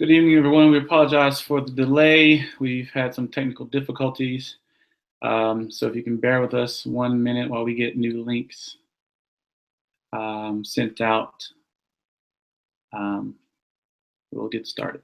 Good evening, everyone. We apologize for the delay. We've had some technical difficulties. So if you can bear with us 1 minute while we get new links sent out, um, we'll get started.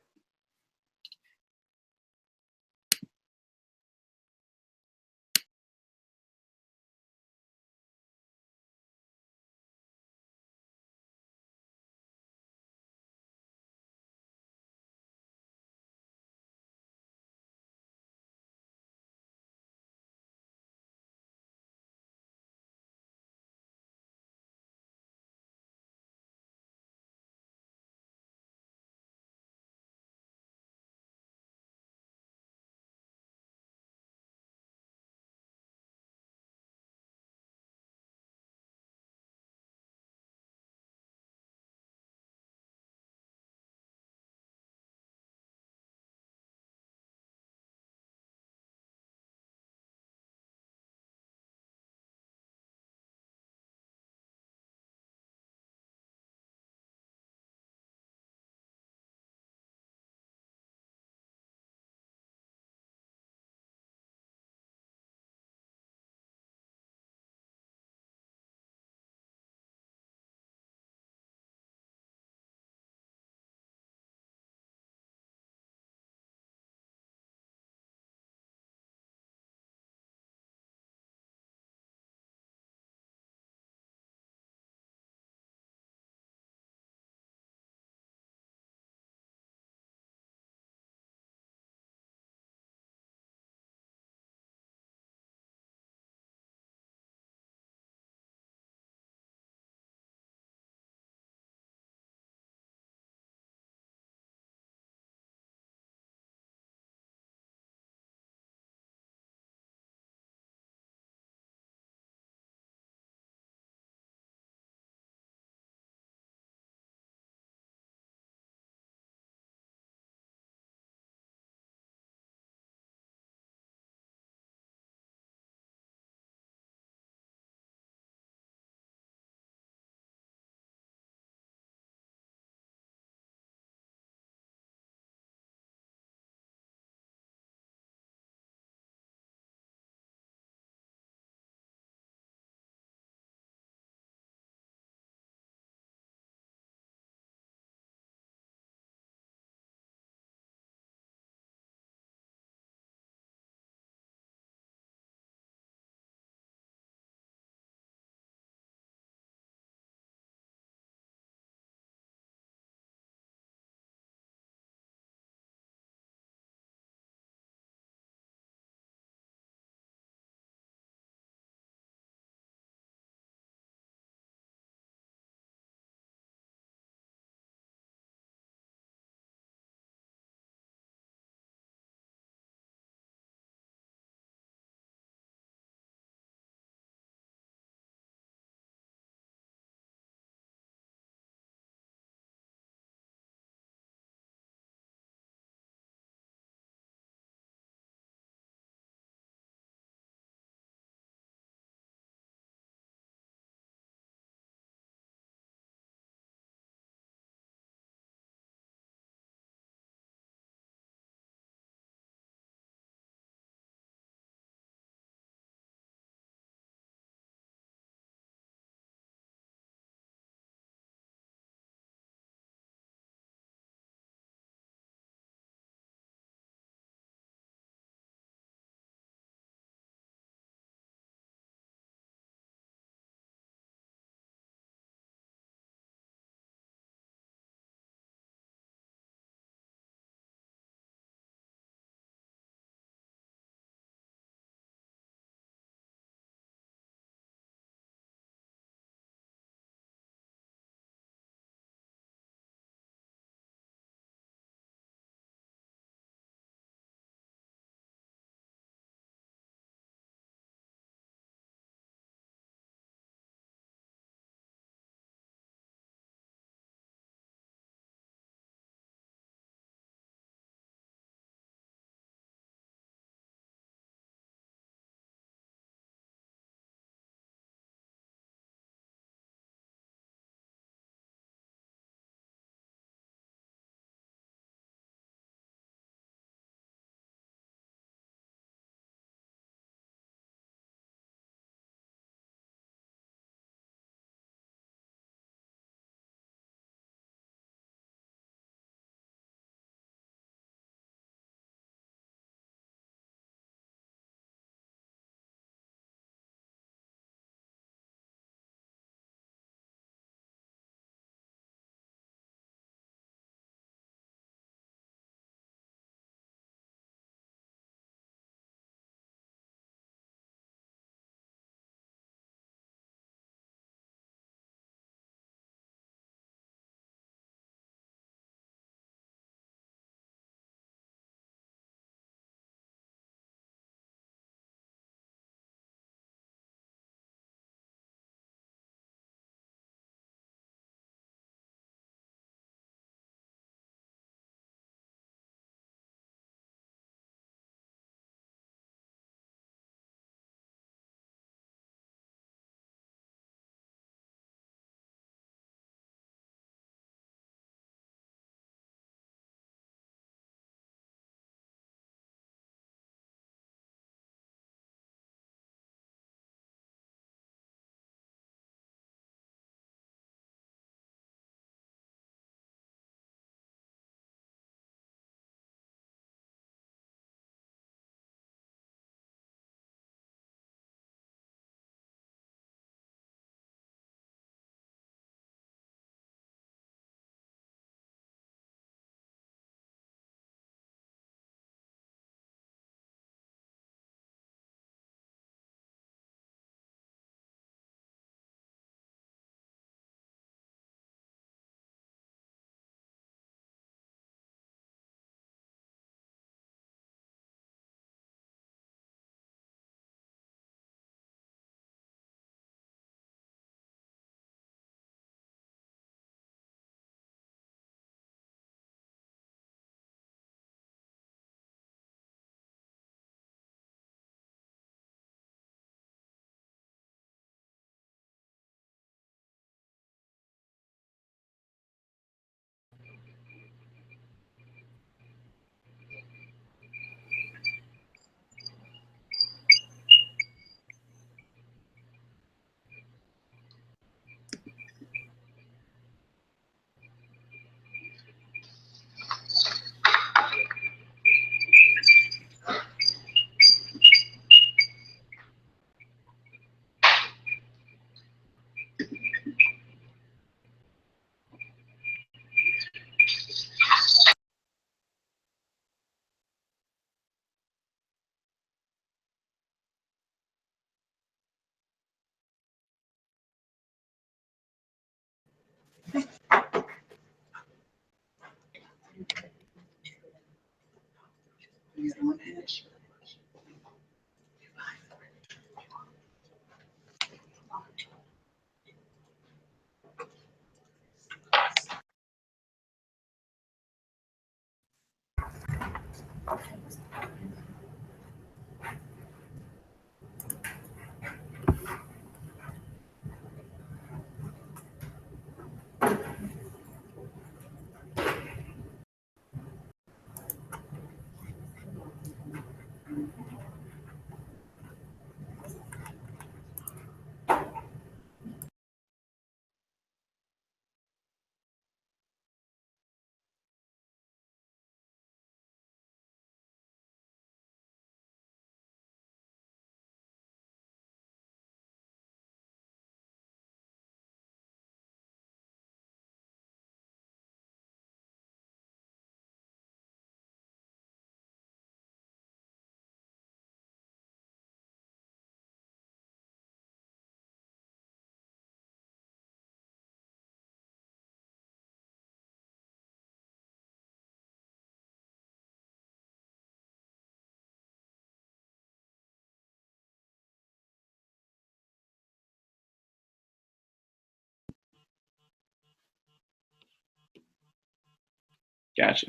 Gotcha.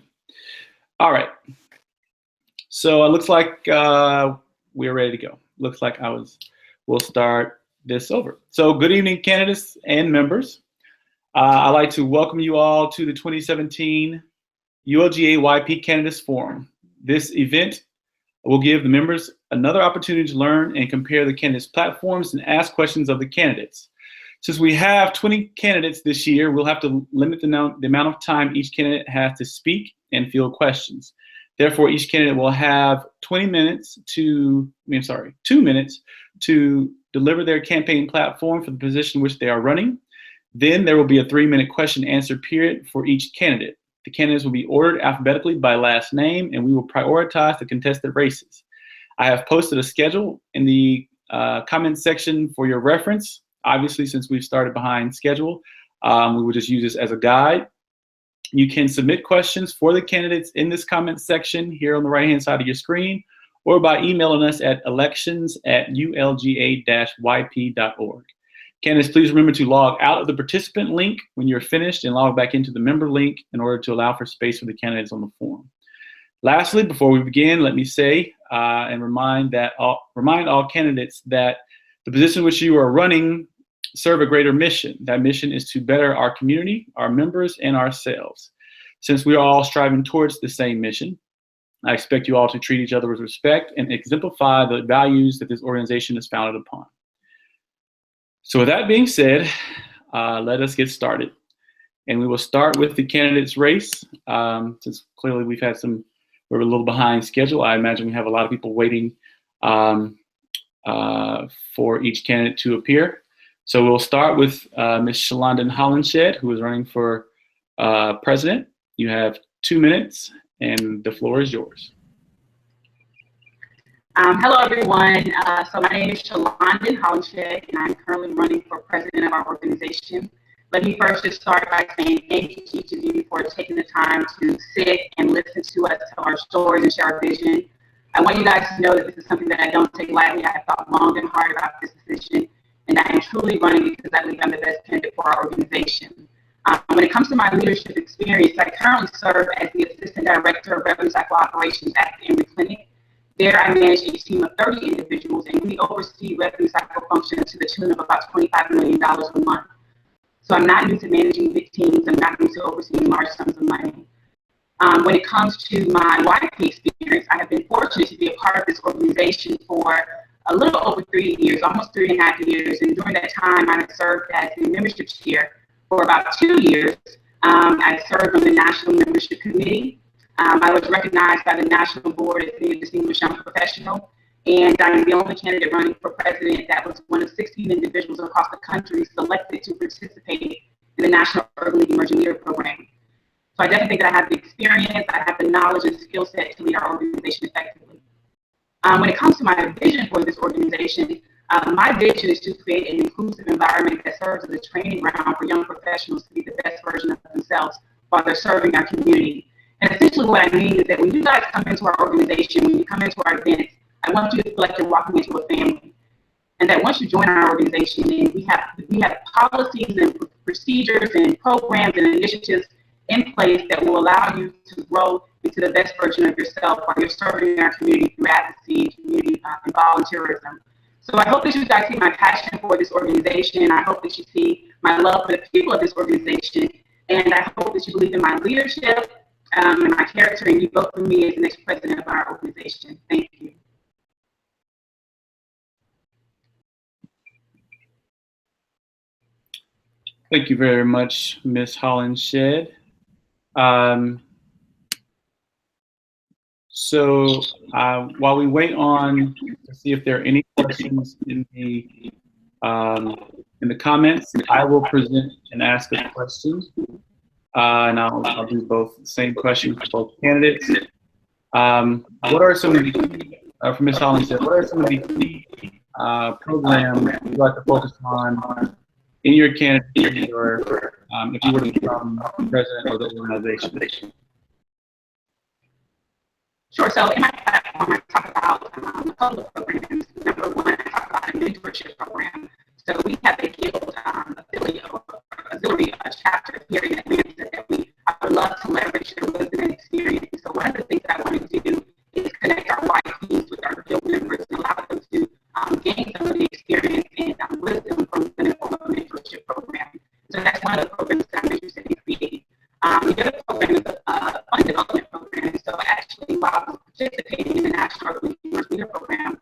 All right. So it looks like we're ready to go. Looks like we'll start this over. So good evening, candidates and members. I'd like to welcome you all to the 2017 ULGA-YP Candidates Forum. This event will give the members another opportunity to learn and compare the candidates' platforms and ask questions of the candidates. Since we have 20 candidates this year, we'll have to limit the amount of time each candidate has to speak and field questions. Therefore, each candidate will have 2 minutes to deliver their campaign platform for the position which they are running. Then there will be a 3-minute question answer period for each candidate. The candidates will be ordered alphabetically by last name, and we will prioritize the contested races. I have posted a schedule in the comments section for your reference. Obviously, since we've started behind schedule, we will just use this as a guide. You can submit questions for the candidates in this comment section here on the right-hand side of your screen, or by emailing us at elections@ulga-yp.org. Candidates, please remember to log out of the participant link when you're finished and log back into the member link in order to allow for space for the candidates on the forum. Lastly, before we begin, let me say and remind all candidates that the position which you are running serve a greater mission. That mission is to better our community, our members, and ourselves. Since we are all striving towards the same mission, I expect you all to treat each other with respect and exemplify the values that this organization is founded upon. So with that being said, let us get started. And we will start with the candidates race. Since clearly we're a little behind schedule, I imagine we have a lot of people waiting for each candidate to appear. So we'll start with Ms. Shalondon Hollenshed, who is running for president. You have 2 minutes, and the floor is yours. Hello, everyone. So my name is Shalondon Hollenshed, and I'm currently running for president of our organization. Let me first just start by saying thank you to each of you for taking the time to sit and listen to us tell our stories and share our vision. I want you guys to know that this is something that I don't take lightly. I have thought long and hard about this decision, and I am truly running because I believe I'm the best candidate for our organization. When it comes to my leadership experience, I currently serve as the Assistant Director of Revenue Cycle Operations at the Emory Clinic. There I manage a team of 30 individuals, and we oversee revenue cycle functions to the tune of about $25 million a month. So I'm not new to managing big teams. I'm not new to overseeing large sums of money. When it comes to my YP experience, I have been fortunate to be a part of this organization for a little over 3 years, almost 3.5 years. And during that time, I have served as the membership chair for about 2 years. I served on the National Membership Committee. I was recognized by the National Board as being a distinguished young professional. And I'm the only candidate running for president that was one of 16 individuals across the country selected to participate in the National Urban League Emerging Leader Program. So I definitely think that I have the experience, I have the knowledge and skill set to lead our organization effectively. When it comes to my vision for this organization, my vision is to create an inclusive environment that serves as a training ground for young professionals to be the best version of themselves while they're serving our community. And essentially what I mean is that when you guys come into our organization, when you come into our events, I want you to feel like you're walking into a family. And that once you join our organization, and we have policies and procedures and programs and initiatives in place that will allow you to grow into the best version of yourself while you're serving our community through advocacy, community and volunteerism. So I hope that you guys see my passion for this organization. I hope that you see my love for the people of this organization. And I hope that you believe in my leadership and my character, and you vote for me as the next president of our organization. Thank you. Thank you very much, Ms. Hollinshed. So while we wait on to see if there are any questions in the comments, I will present and ask a question, and I'll do both the same question for both candidates. What are some of the key, for Ms. Hollinshed, what are some of the key programs you'd like to focus on in your candidacy, or if you were to become president of the organization? Sure. So in my platform, I talk about a couple of programs. Number one, I talk about a mentorship program. So we have a guild auxiliary chapter here in Atlanta that I would love to leverage their wisdom and experience. So one of the things I want to do is connect our YPs with our guild members and allow them to gain some of the experience and wisdom from the mentorship program. So that's one of the programs that I'm interested in creating. The other program is a fund development program. So actually, while I was participating in the National Urban Leader Program,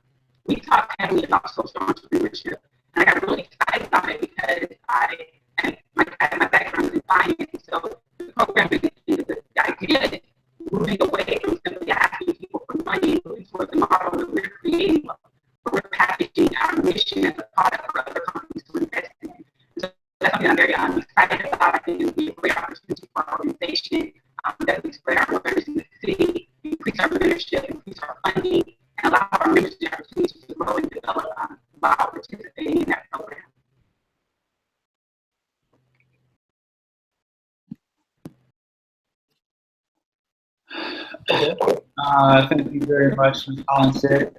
we talked heavily about social entrepreneurship. And I got really excited about it because my background is in finance. So the program is the idea is moving away from simply asking people for money, moving towards the model that we're creating, where we're packaging our mission as a product for other companies to invest in. So that's something I'm very excited about. I think it would be a great opportunity for our organization that we spread our awareness in the city, increase our leadership, increase our funding, and allow our members the opportunity to grow and develop while participating in that program. Thank you very much, Ms. Hollinshed.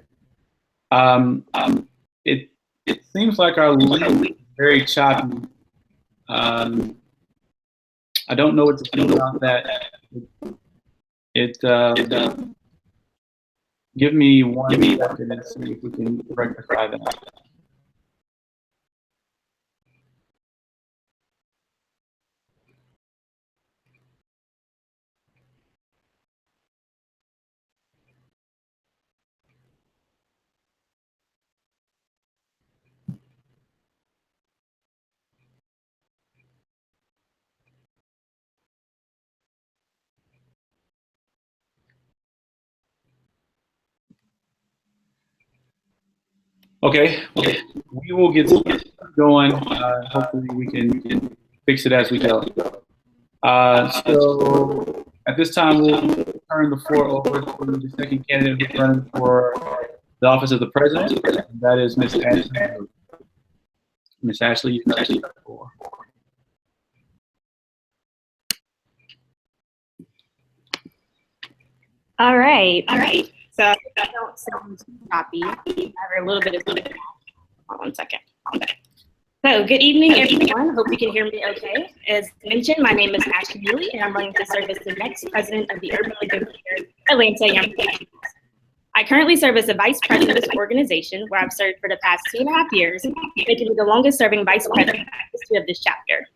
It seems like our link is very choppy. I don't know what to do about that. Give me one second and see if we can rectify that. Okay, we will get going. Hopefully we can fix it as we go. So at this time, we'll turn the floor over to the second candidate who's running for the office of the president, and that is Ms. Ashley. Ms. Ashley, you have the floor. All right. So I don't sound too choppy. I have a little bit of feedback. Hold on 1 second. So good evening, everyone. Hope you can hear me okay. As mentioned, my name is Ashley Neely, and I'm running to serve as the next president of the Urban League of Atlanta Young People. I currently serve as the vice president of this organization, where I've served for the past 2.5 years, making me the longest serving vice president in the history of this chapter.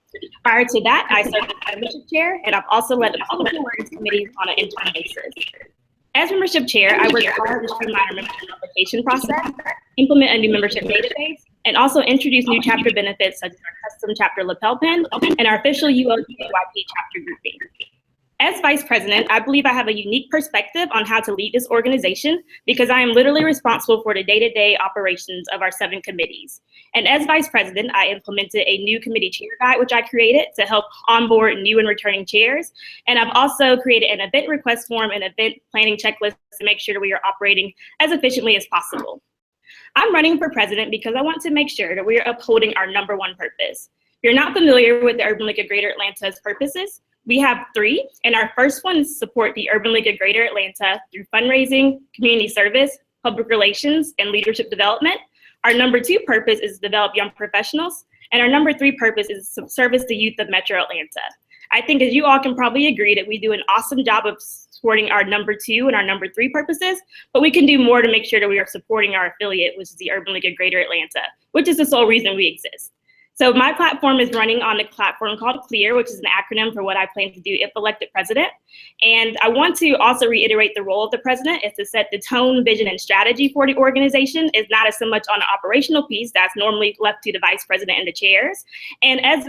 Prior to that, I served as membership chair, and I've also led the public awareness committees on an interim basis. As membership chair, I work hard to streamline our membership application process, implement a new membership database, and also introduce new chapter benefits such as our custom chapter lapel pin and our official ULGA-YP chapter grouping. As vice president, I believe I have a unique perspective on how to lead this organization because I am literally responsible for the day-to-day operations of our 7 committees. And as vice president, I implemented a new committee chair guide, which I created to help onboard new and returning chairs. And I've also created an event request form and event planning checklist to make sure that we are operating as efficiently as possible. I'm running for president because I want to make sure that we are upholding our #1 purpose. If you're not familiar with the Urban League of Greater Atlanta's purposes, We have three, and our first one is support the Urban League of Greater Atlanta through fundraising, community service, public relations, and leadership development. Our number two purpose is develop young professionals, and our number three purpose is to service the youth of Metro Atlanta. I think as you all can probably agree that we do an awesome job of supporting our number two and our number three purposes, but we can do more to make sure that we are supporting our affiliate, which is the Urban League of Greater Atlanta, which is the sole reason we exist. So my platform is running on a platform called CLEAR, which is an acronym for what I plan to do if elected president. And I want to also reiterate the role of the president is to set the tone, vision, and strategy for the organization. It's not as so much on an operational piece that's normally left to the vice president and the chairs. And as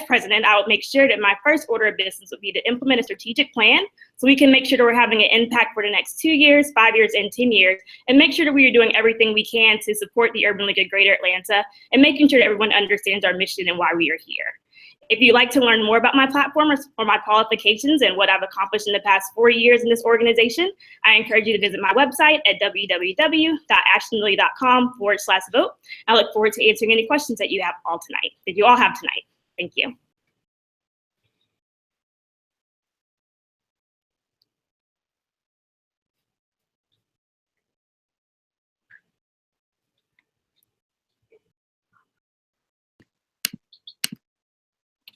president, I would make sure that my first order of business would be to implement a strategic plan so we can make sure that we're having an impact for the next 2 years, 5 years, and 10 years, and make sure that we are doing everything we can to support the Urban League of Greater Atlanta and making sure that everyone understands our mission and why we are here. If you'd like to learn more about my platform or my qualifications and what I've accomplished in the past 4 years in this organization, I encourage you to visit my website at www.ashtonlilly.com/vote. I look forward to answering any questions that you all have tonight. Thank you.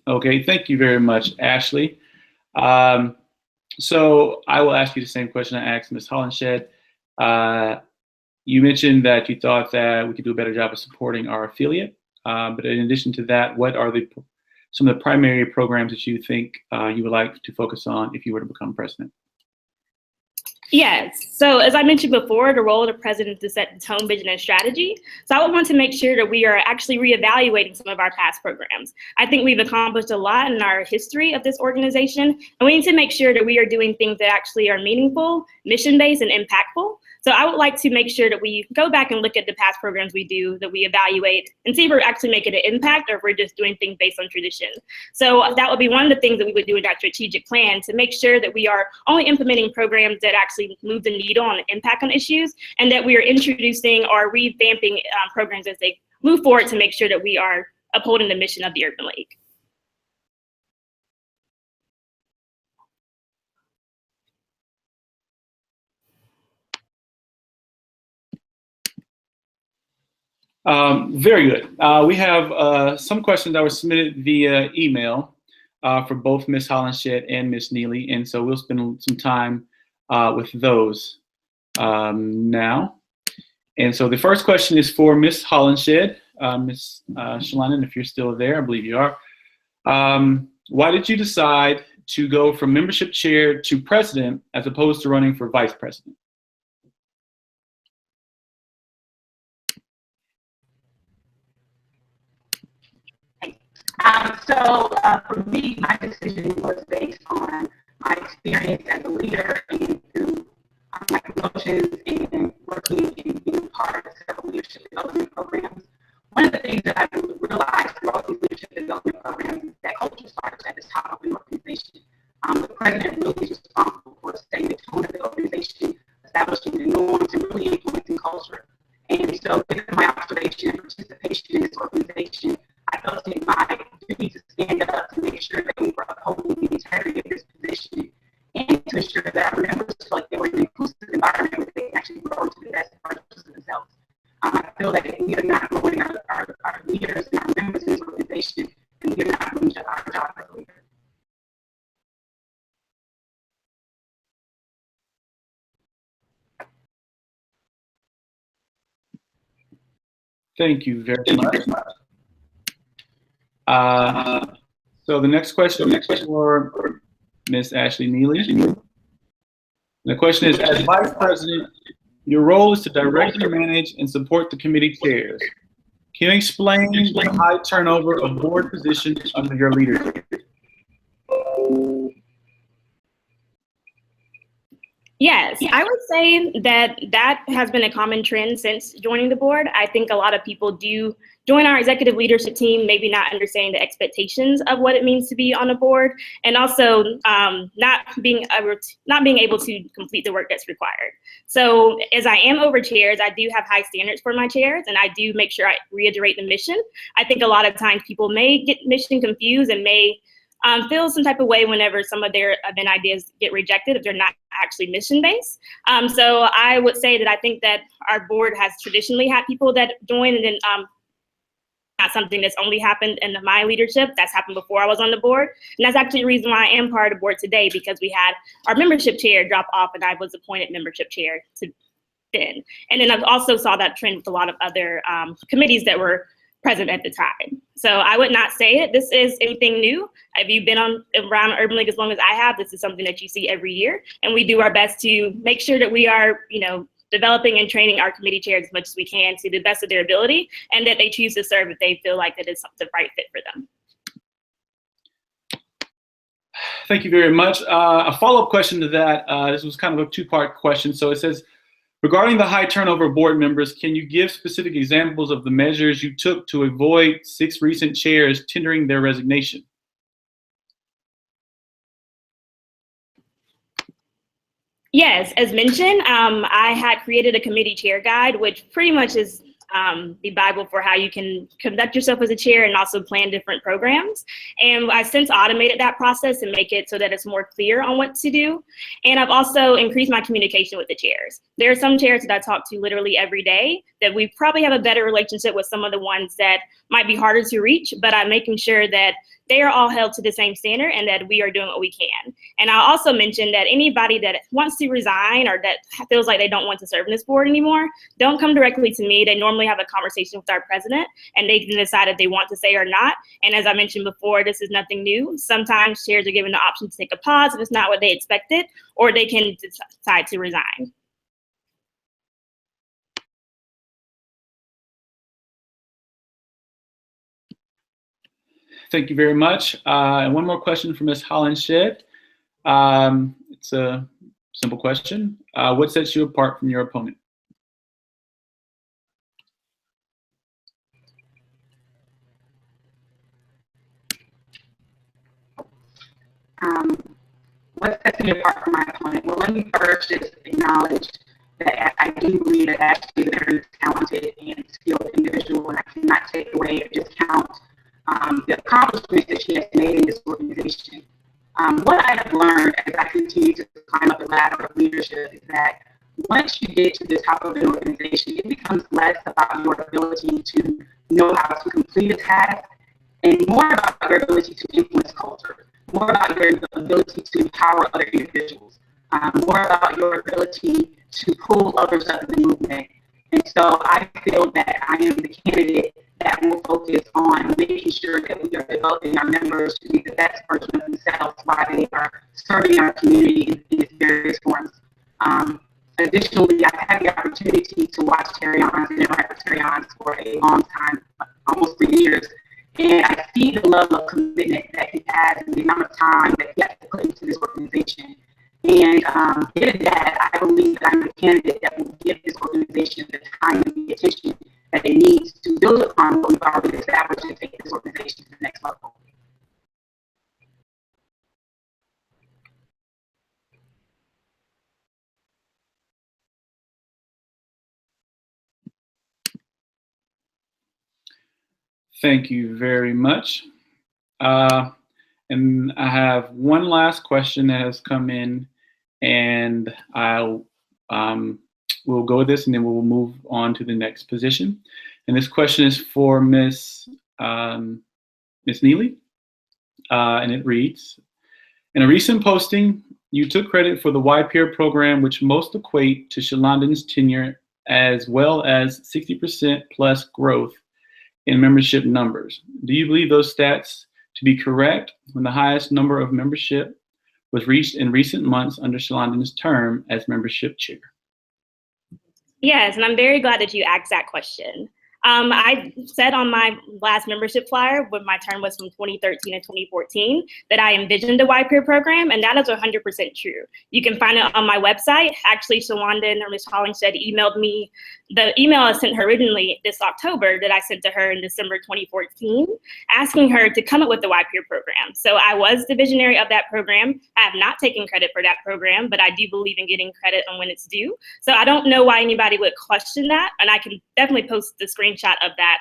Okay, thank you very much, Ashley. So I will ask you the same question I asked Ms. Hollenshed. You mentioned that you thought that we could do a better job of supporting our affiliate, but in addition to that, what are some of the primary programs that you think you would like to focus on if you were to become president? Yes, so as I mentioned before, the role of the president is to set the tone, vision, and strategy. So I would want to make sure that we are actually reevaluating some of our past programs. I think we've accomplished a lot in our history of this organization, and we need to make sure that we are doing things that actually are meaningful, mission-based, and impactful. So I would like to make sure that we go back and look at the past programs we do, that we evaluate, and see if we're actually making an impact or if we're just doing things based on tradition. So that would be one of the things that we would do in that strategic plan, to make sure that we are only implementing programs that actually move the needle on impact on issues, and that we are introducing or revamping programs as they move forward to make sure that we are upholding the mission of the Urban League. Very good. We have some questions that were submitted via email for both Ms. Hollenshed and Ms. Neely, and so we'll spend some time with those now. And so the first question is for Ms. Hollenshed. Ms. Shalanen, if you're still there, I believe you are. Why did you decide to go from membership chair to president as opposed to running for vice president? For me, my decision was based on my experience as a leader and through my promotions and working and being part of several leadership development programs. One of the things that I realized through all these leadership development programs is that culture starts at the top of an organization. The president really is responsible for setting the tone of the organization, establishing the norms, and really influencing culture. And so, given my observation and participation in this organization, I felt it my duty to stand up to make sure that we were upholding the integrity of this position and to ensure that our members felt like they were in an inclusive environment where they actually grow to the best parts of themselves. I feel that if we are not growing our leaders and our members in this organization, then we are not doing our job as a leader. Thank you very much. So the next question is for Ms. Ashley Neely. The question is, as vice president, your role is to directly manage and support the committee chairs. Can you explain the high turnover of board positions under your leadership? Yes, I would say that has been a common trend since joining the board. I think a lot of people do join our executive leadership team, maybe not understanding the expectations of what it means to be on a board, and also not being able to complete the work that's required. So as I am over chairs, I do have high standards for my chairs, and I do make sure I reiterate the mission. I think a lot of times people may get mission confused and may feel some type of way whenever some of their event ideas get rejected if they're not actually mission-based. So I would say that I think that our board has traditionally had people that join, and then not something that's only happened in my leadership. That's happened before I was on the board. And that's actually the reason why I am part of the board today, because we had our membership chair drop off and I was appointed membership chair to then. And then I've also saw that trend with a lot of other committees that were present at the time. So I would not say it. This is anything new. If you've been around Urban League as long as I have, this is something that you see every year. And we do our best to make sure that we are, developing and training our committee chairs as much as we can to the best of their ability, and that they choose to serve if they feel like that is the right fit for them. Thank you very much. A follow-up question to that, this was kind of a two-part question. So it says, regarding the high turnover of board members, can you give specific examples of the measures you took to avoid 6 recent chairs tendering their resignation? Yes, as mentioned, I had created a committee chair guide, which pretty much is the Bible for how you can conduct yourself as a chair and also plan different programs. And I've since automated that process and make it so that it's more clear on what to do. And I've also increased my communication with the chairs. There are some chairs that I talk to literally every day that we probably have a better relationship with some of the ones that might be harder to reach, but I'm making sure that they are all held to the same standard and that we are doing what we can. And I'll also mention that anybody that wants to resign or that feels like they don't want to serve in this board anymore, don't come directly to me. They normally have a conversation with our president and they can decide if they want to stay or not. And as I mentioned before, this is nothing new. Sometimes chairs are given the option to take a pause if it's not what they expected, or they can decide to resign. Thank you very much. And one more question from Ms. Hollenshed. It's a simple question. What sets you apart from your opponent? What sets me apart from my opponent? Well, let me first just acknowledge that I do believe that Ashley is a very talented and skilled individual, and I cannot take away or discount the accomplishments that she has made in this organization. What I have learned as I continue to climb up the ladder of leadership is that once you get to the top of an organization, it becomes less about your ability to know how to complete a task and more about your ability to influence culture, more about your ability to empower other individuals, more about your ability to pull others up in the movement. And so I feel that I am the candidate that will focus on making sure that we are developing our members to be the best version of themselves while they are serving our community in its various forms. Additionally, I've had the opportunity to watch Terry-ons and interact with Terry-ons for a long time, almost 3 years. And I see the level of commitment that he has and the amount of time that he has to put into this organization. And given that, I believe that I'm a candidate that will give this organization the time and the attention that it needs to build upon what we've already established and take this organization to the next level. Thank you very much. And I have one last question that has come in, and we'll go with this and then we'll move on to the next position. And this question is for Ms. Neely, and it reads, in a recent posting, you took credit for the YPR program, which most equate to Shalonda's tenure, as well as 60% plus growth in membership numbers. Do you believe those stats to be correct when the highest number of membership was reached in recent months under Shalonda's term as membership chair? Yes, and I'm very glad that you asked that question. I said on my last membership flyer, when my term was from 2013 to 2014, that I envisioned a YPR program, and that is 100% true. You can find it on my website. Actually, Shalonda or Ms. Hollenshed emailed me the email I sent her originally this October that I sent to her in December 2014, asking her to come up with the YPR program. So I was the visionary of that program. I have not taken credit for that program, but I do believe in getting credit on when it's due. So I don't know why anybody would question that, and I can definitely post the screenshot of that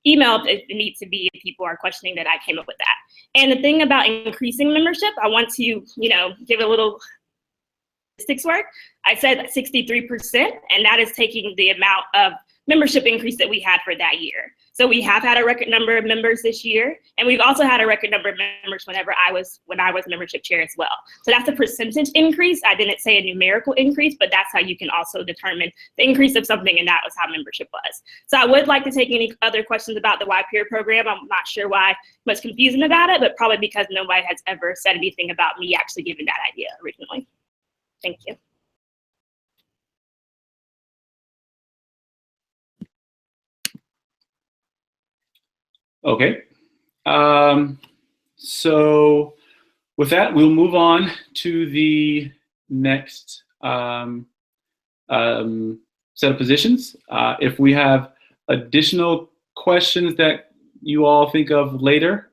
email if it needs to be if people are questioning that I came up with that. And the thing about increasing membership, I want to, give a little statistics work. I said 63%, and that is taking the amount of membership increase that we had for that year. So we have had a record number of members this year, and we've also had a record number of members when I was membership chair as well. So that's a percentage increase. I didn't say a numerical increase, but that's how you can also determine the increase of something, and that was how membership was. So I would like to take any other questions about the YPeer program. I'm not sure why much confusion about it, but probably because nobody has ever said anything about me actually giving that idea originally. Thank you. Okay. So with that, we'll move on to the next set of positions. If we have additional questions that you all think of later,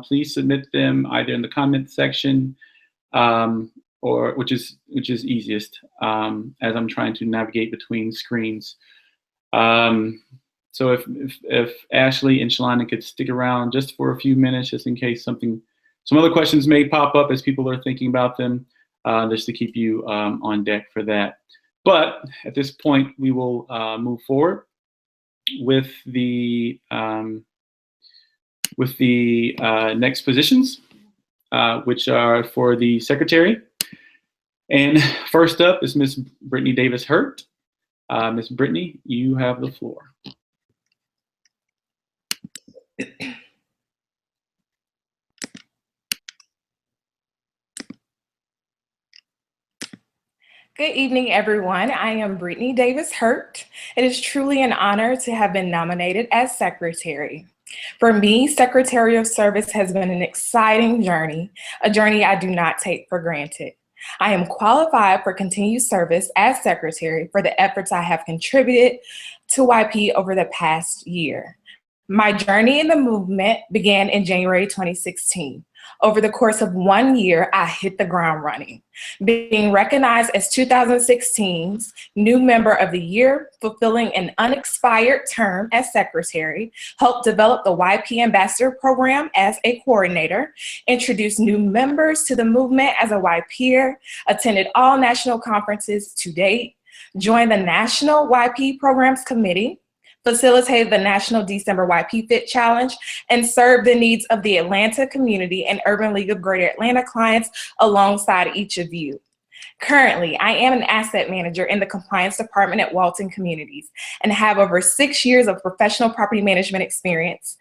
please submit them either in the comment section or which is easiest as I'm trying to navigate between screens. So if Ashley and Shalana could stick around just for a few minutes, just in case some other questions may pop up as people are thinking about them, just to keep you on deck for that. But at this point, we will move forward with the next positions, which are for the secretary. And first up is Ms. Brittany Davis-Hurt. Ms. Brittany, you have the floor. Good evening, everyone. I am Brittany Davis-Hurt. It is truly an honor to have been nominated as secretary. For me, Secretary of Service has been an exciting journey, a journey I do not take for granted. I am qualified for continued service as secretary for the efforts I have contributed to YP over the past year. My journey in the movement began in January 2016. Over the course of 1 year, I hit the ground running, being recognized as 2016's New Member of the Year, fulfilling an unexpired term as secretary, helped develop the YP Ambassador Program as a coordinator, introduced new members to the movement as a YPeer, attended all national conferences to date, joined the National YP Programs Committee, facilitated the National December YP Fit Challenge, and served the needs of the Atlanta community and Urban League of Greater Atlanta clients alongside each of you. Currently, I am an asset manager in the compliance department at Walton Communities and have over 6 years of professional property management experience.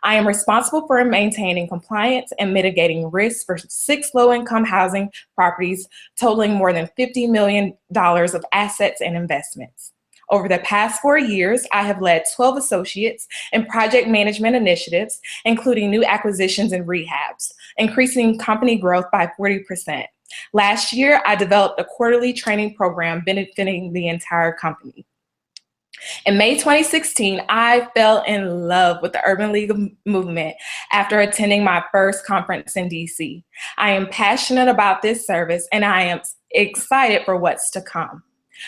I am responsible for maintaining compliance and mitigating risks for 6 low-income housing properties totaling more than $50 million of assets and investments. Over the past 4 years, I have led 12 associates in project management initiatives, including new acquisitions and rehabs, increasing company growth by 40%. Last year, I developed a quarterly training program benefiting the entire company. In May 2016, I fell in love with the Urban League movement after attending my first conference in DC. I am passionate about this service, and I am excited for what's to come.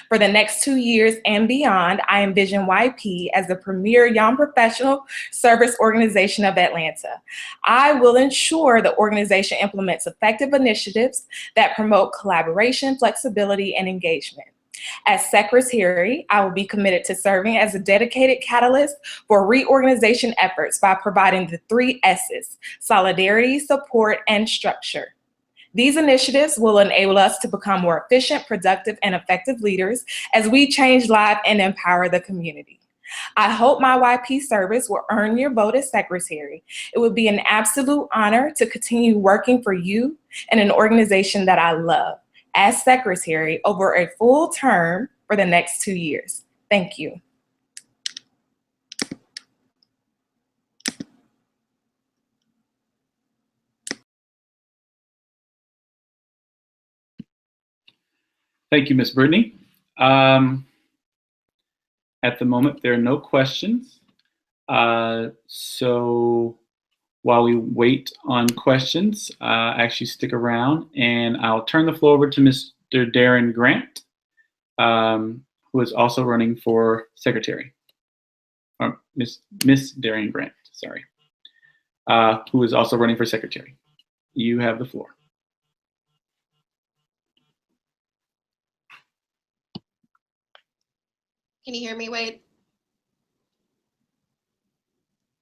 For the next 2 years and beyond, I envision YP as the premier young professional service organization of Atlanta. I will ensure the organization implements effective initiatives that promote collaboration, flexibility, and engagement. As secretary, I will be committed to serving as a dedicated catalyst for reorganization efforts by providing the 3 S's: solidarity, support, and structure. These initiatives will enable us to become more efficient, productive, and effective leaders as we change lives and empower the community. I hope my YP service will earn your vote as secretary. It would be an absolute honor to continue working for you and an organization that I love as secretary over a full term for the next 2 years. Thank you. Thank you, Ms. Brittany. At the moment, there are no questions. So while we wait on questions, actually stick around, and I'll turn the floor over to Mr. Darren Grant, who is also running for secretary. or Miss Darian Grant, sorry, who is also running for secretary. You have the floor. Can you hear me, Wade?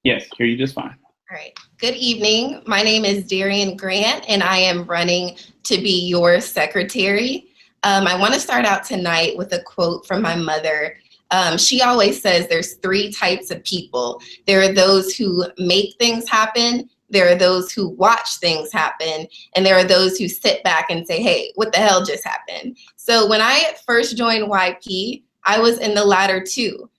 Yes, hear you just fine. All right. Good evening. My name is Darian Grant, and I am running to be your secretary. I want to start out tonight with a quote from my mother. She always says there's 3 types of people. There are those who make things happen, there are those who watch things happen, and there are those who sit back and say, hey, what the hell just happened? So when I first joined YP, I was in the latter 2.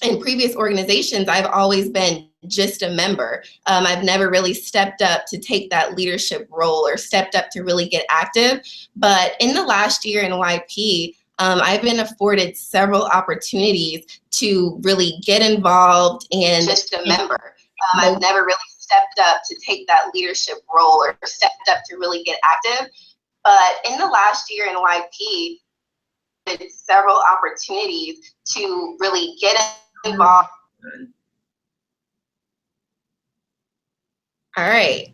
In previous organizations, I've always been just a member. I've never really stepped up to take that leadership role or stepped up to really get active. But in the last year in YP, I've been afforded several opportunities to really get involved and just a member. I've never really stepped up to take that leadership role or stepped up to really get active. But in the last year in YP, several opportunities to really get involved. All right.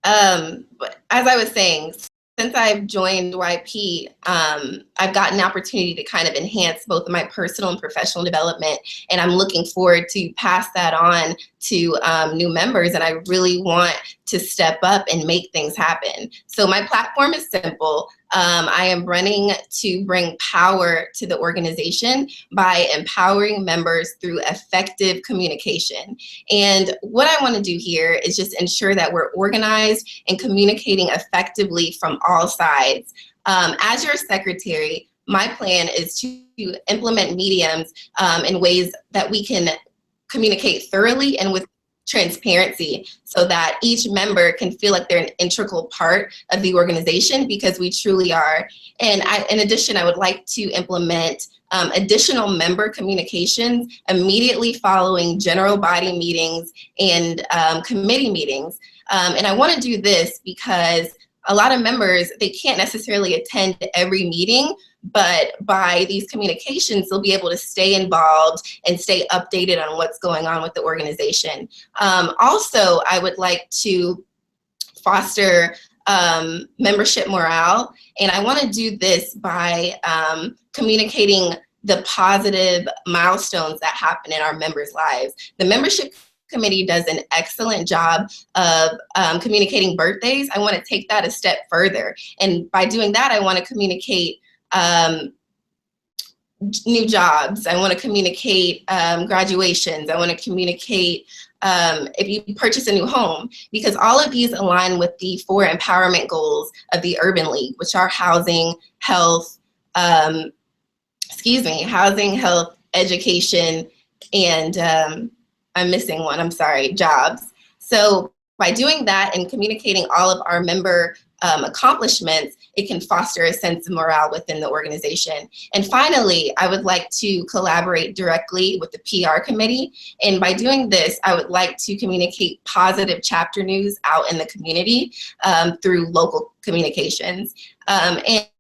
But as I was saying, since I've joined YP, I've gotten an opportunity to kind of enhance both of my personal and professional development, and I'm looking forward to pass that on to new members, and I really want to step up and make things happen. So my platform is simple. I am running to bring power to the organization by empowering members through effective communication. And what I want to do here is just ensure that we're organized and communicating effectively from all sides. As your secretary, my plan is to implement mediums in ways that we can communicate thoroughly and with transparency so that each member can feel like they're an integral part of the organization, because we truly are. And in addition, I would like to implement additional member communications immediately following general body meetings and committee meetings. And I want to do this because a lot of members, they can't necessarily attend every meeting, but by these communications, they'll be able to stay involved and stay updated on what's going on with the organization. Also, I would like to foster membership morale, and I want to do this by communicating the positive milestones that happen in our members' lives. The membership committee does an excellent job of communicating birthdays. I want to take that a step further, and by doing that, I want to communicate new jobs. I want to communicate graduations. I want to communicate if you purchase a new home, because all of these align with the 4 empowerment goals of the Urban League, which are housing, health, housing, health, education, and I'm missing one, I'm sorry, jobs. So by doing that and communicating all of our member accomplishments, it can foster a sense of morale within the organization. And finally, I would like to collaborate directly with the PR committee. And by doing this, I would like to communicate positive chapter news out in the community through local communications.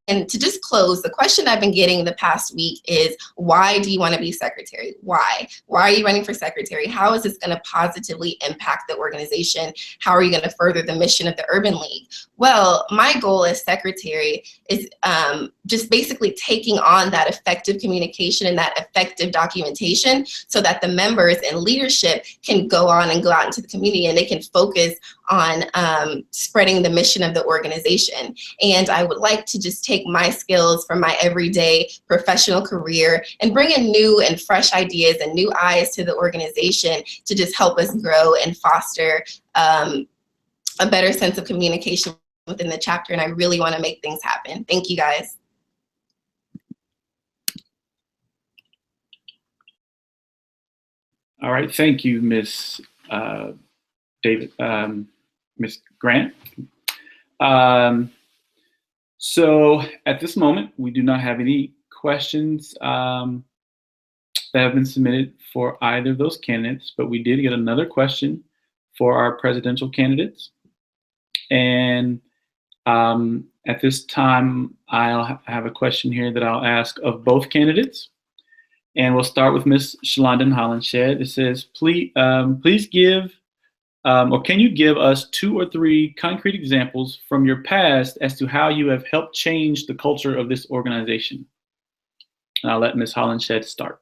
And to just close, the question I've been getting the past week is, why do you want to be secretary? Why? Why are you running for secretary? How is this going to positively impact the organization? How are you going to further the mission of the Urban League? Well, my goal as secretary is just basically taking on that effective communication and that effective documentation so that the members and leadership can go on and go out into the community and they can focus on spreading the mission of the organization. And I would like to just take my skills from my everyday professional career and bring in new and fresh ideas and new eyes to the organization to just help us grow and foster a better sense of communication within the chapter. And I really want to make things happen. Thank you, guys. All right, thank you, Miss Miss Grant. So at this moment, we do not have any questions that have been submitted for either of those candidates, but we did get another question for our presidential candidates. And at this time, I'll have a question here that I'll ask of both candidates. And we'll start with Ms. Shalondon Hollenshed. It says, please give, or can you give us 2 or 3 concrete examples from your past as to how you have helped change the culture of this organization? And I'll let Ms. Hollenshed start.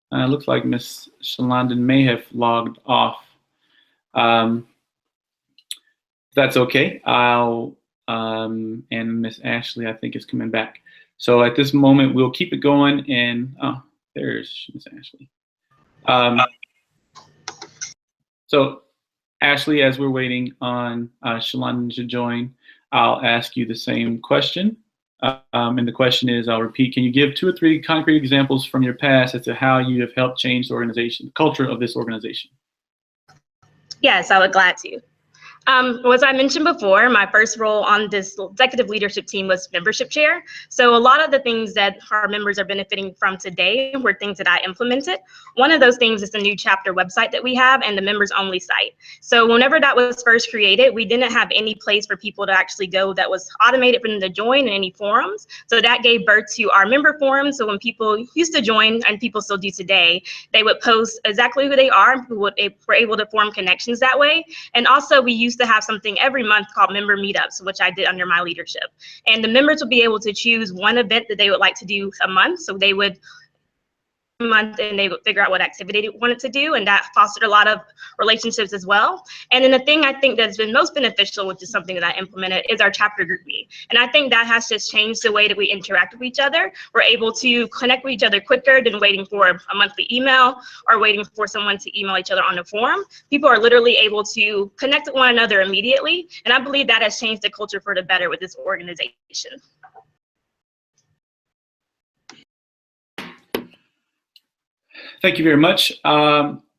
It looks like Ms. Shalondon may have logged off. That's okay. And Ms. Ashley, I think, is coming back. So at this moment, we'll keep it going. And there's Ms. Ashley. So Ashley, as we're waiting on Shalondon to join, I'll ask you the same question. And the question is, I'll repeat, can you give 2 or 3 concrete examples from your past as to how you have helped change the organization, the culture of this organization? Yes, I would glad to. As I mentioned before, my first role on this executive leadership team was membership chair. So a lot of the things that our members are benefiting from today were things that I implemented. One of those things is the new chapter website that we have and the members only site. So whenever that was first created, we didn't have any place for people to actually go that was automated for them to join in any forums. So that gave birth to our member forums. So when people used to join, and people still do today, they would post exactly who they are and were able to form connections that way. And also we used to have something every month called member meetups, which I did under my leadership. And the members would be able to choose one event that they would like to do a month. So they would month and they would figure out what activity they wanted to do, and that fostered a lot of relationships as well. And then the thing I think that's been most beneficial, which is something that I implemented, is our chapter group meet. And I think that has just changed the way that we interact with each other. We're able to connect with each other quicker than waiting for a monthly email or waiting for someone to email each other on the forum. People are literally able to connect with one another immediately, and I believe that has changed the culture for the better with this organization. Thank you very much.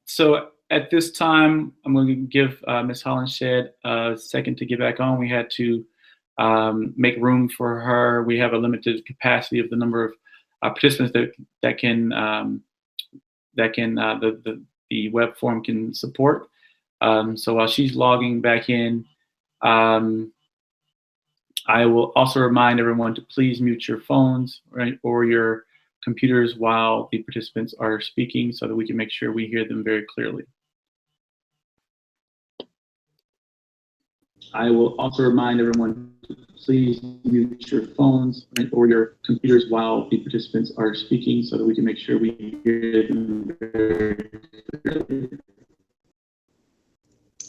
So at this time, I'm going to give Ms. Hollenshed a second to get back on. We had to make room for her. We have a limited capacity of the number of participants that the web forum can support. So while she's logging back in, I will also remind everyone to please mute your phones, right, or your computers while the participants are speaking so that we can make sure we hear them very clearly. I will also remind everyone to please mute your phones or your computers while the participants are speaking so that we can make sure we hear them very clearly.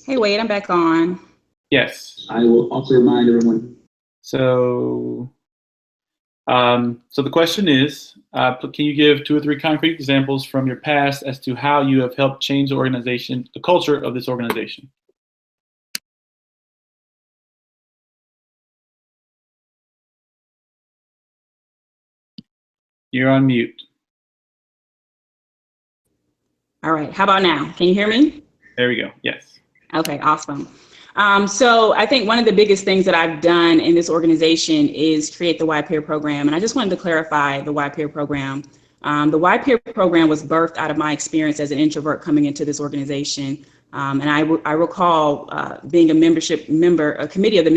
Hey, Wade, I'm back on. Yes, I will also remind everyone. So the question is, can you give 2 or 3 concrete examples from your past as to how you have helped change the organization, the culture of this organization? You're on mute. All right, how about now? Can you hear me? There we go, yes. Okay, awesome. So I think one of the biggest things that I've done in this organization is create the YPeer program. And I just wanted to clarify the YPeer program. The YPeer program was birthed out of my experience as an introvert coming into this organization. And I recall being a member of the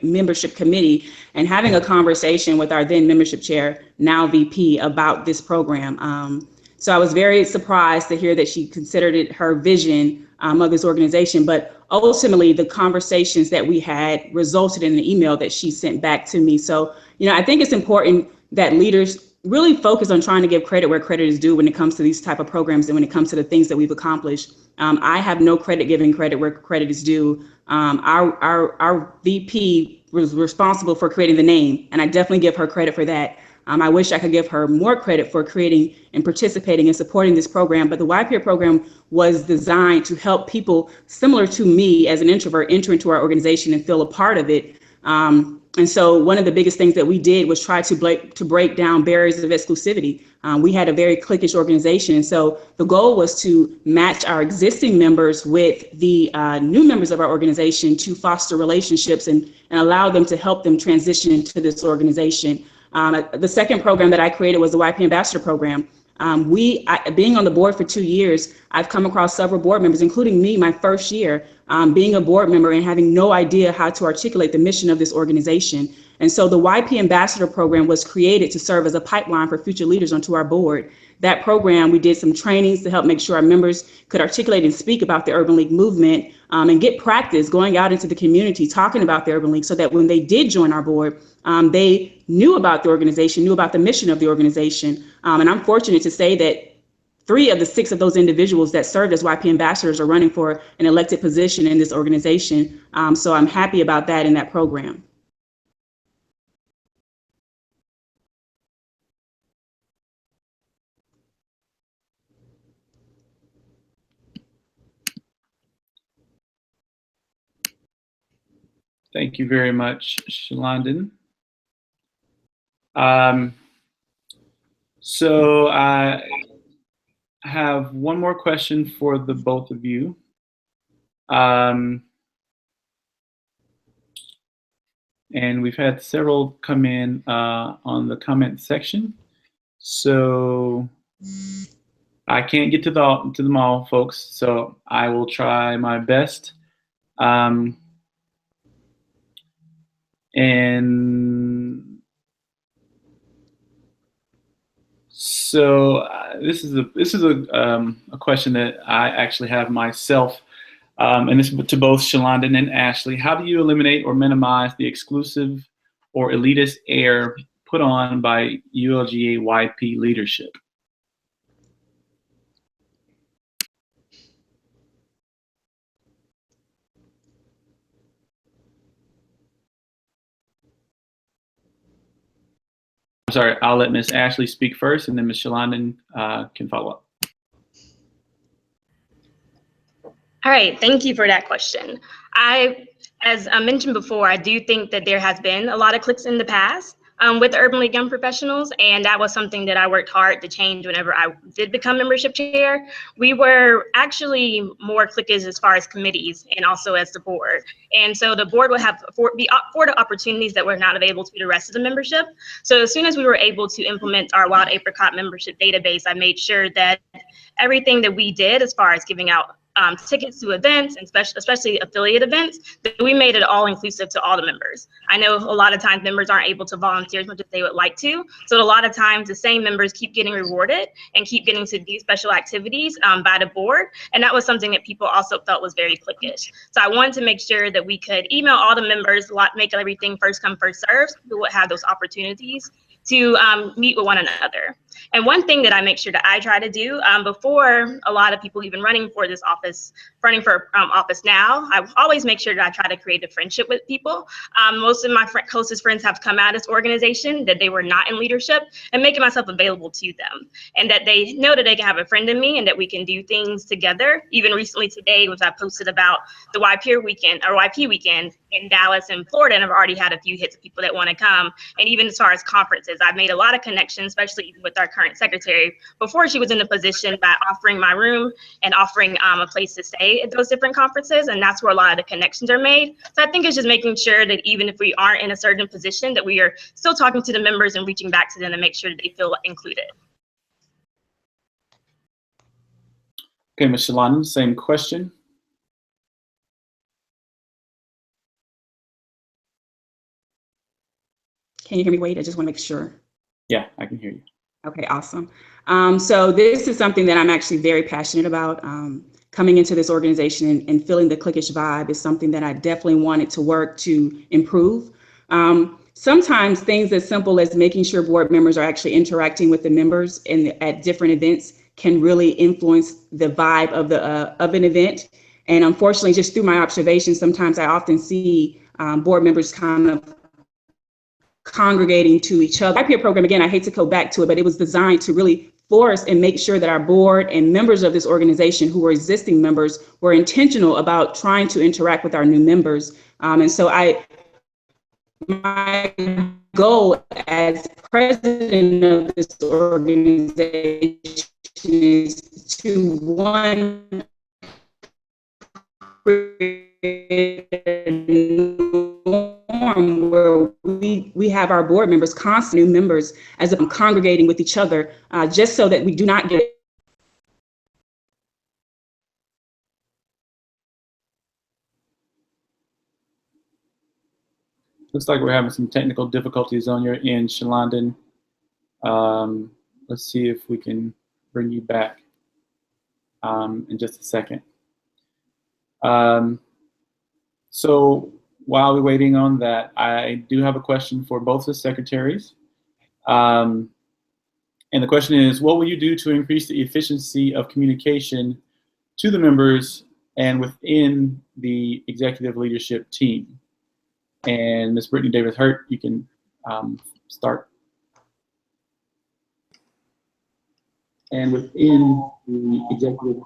membership committee and having a conversation with our then membership chair, now VP, about this program. So I was very surprised to hear that she considered it her vision of this organization, but ultimately the conversations that we had resulted in an email that she sent back to me. So, I think it's important that leaders really focus on trying to give credit where credit is due when it comes to these type of programs and when it comes to the things that we've accomplished. I have no giving credit where credit is due. Our VP was responsible for creating the name, and I definitely give her credit for that. I wish I could give her more credit for creating and participating and supporting this program, but the YPeer program was designed to help people similar to me as an introvert enter into our organization and feel a part of it. And so one of the biggest things that we did was try to break down barriers of exclusivity. We had a very cliquish organization, and so the goal was to match our existing members with the new members of our organization to foster relationships and allow them to help them transition into this organization. The second program that I created was the YP Ambassador Program. Being on the board for 2 years, I've come across several board members, including me, my first year, being a board member and having no idea how to articulate the mission of this organization. And so the YP Ambassador Program was created to serve as a pipeline for future leaders onto our board. That program, we did some trainings to help make sure our members could articulate and speak about the Urban League movement, and get practice going out into the community talking about the Urban League, so that when they did join our board, they knew about the organization, knew about the mission of the organization. And I'm fortunate to say that 3 of the 6 of those individuals that served as YP ambassadors are running for an elected position in this organization. So I'm happy about that in that program. Thank you very much, Shalondon. So I have one more question for the both of you. And we've had several come in on the comment section. So I can't get to them all, folks, so I will try my best. And so this is a question that I actually have myself, and this is to both Shalondon and Ashley. How do you eliminate or minimize the exclusive or elitist air put on by ULGA-YP leadership? Sorry, I'll let Ms. Ashley speak first, and then Ms. Shalondon can follow up. All right, thank you for that question. As I mentioned before, I do think that there has been a lot of cliques in the past with the Urban League Young Professionals, and that was something that I worked hard to change whenever I did become membership chair. We were actually more cliques as far as committees and also as the board. And so the board would be afforded opportunities that were not available to the rest of the membership. So as soon as we were able to implement our Wild Apricot membership database, I made sure that everything that we did as far as giving out tickets to events, and especially affiliate events, that we made it all inclusive to all the members. I know a lot of times members aren't able to volunteer as much as they would like to. So a lot of times the same members keep getting rewarded and keep getting to do special activities by the board. And that was something that people also felt was very cliquish. So I wanted to make sure that we could email all the members, make everything first come, first serve, so we would have those opportunities to meet with one another. And one thing that I make sure that I try to do before a lot of people even running for this office, office now, I always make sure that I try to create a friendship with people. Most of my closest friends have come out of this organization that they were not in leadership, and making myself available to them, and that they know that they can have a friend in me and that we can do things together. Even recently today, which I posted about the YP weekend in Dallas and Florida, and I've already had a few hits of people that want to come. And even as far as conferences, I've made a lot of connections, especially with our current secretary, before she was in the position, by offering my room and offering a place to stay at those different conferences. And that's where a lot of the connections are made. So I think it's just making sure that even if we aren't in a certain position, that we are still talking to the members and reaching back to them to make sure that they feel included. Okay, Ms. Shalondon, same question. Can you hear me, Wade? I just want to make sure. Yeah, I can hear you. Okay, awesome. So this is something that I'm actually very passionate about. Coming into this organization and feeling the cliquish vibe is something that I definitely wanted to work to improve. Sometimes things as simple as making sure board members are actually interacting with the members at different events can really influence the vibe of an event. And unfortunately, just through my observations, sometimes I often see board members kind of congregating to each other. YP program, again, I hate to go back to it, but it was designed to really force and make sure that our board and members of this organization who were existing members were intentional about trying to interact with our new members. And so my goal as president of this organization is to, one, create a forum where we have our board members, constant new members, as if congregating with each other, just so that we do not get. Looks like we're having some technical difficulties on your end, Shalondon. Let's see if we can bring you back in just a second. So while we're waiting on that, I do have a question for both the secretaries. And the question is, what will you do to increase the efficiency of communication to the members and within the executive leadership team? And Ms. Brittany Davis-Hurt, you can start. And within the executive.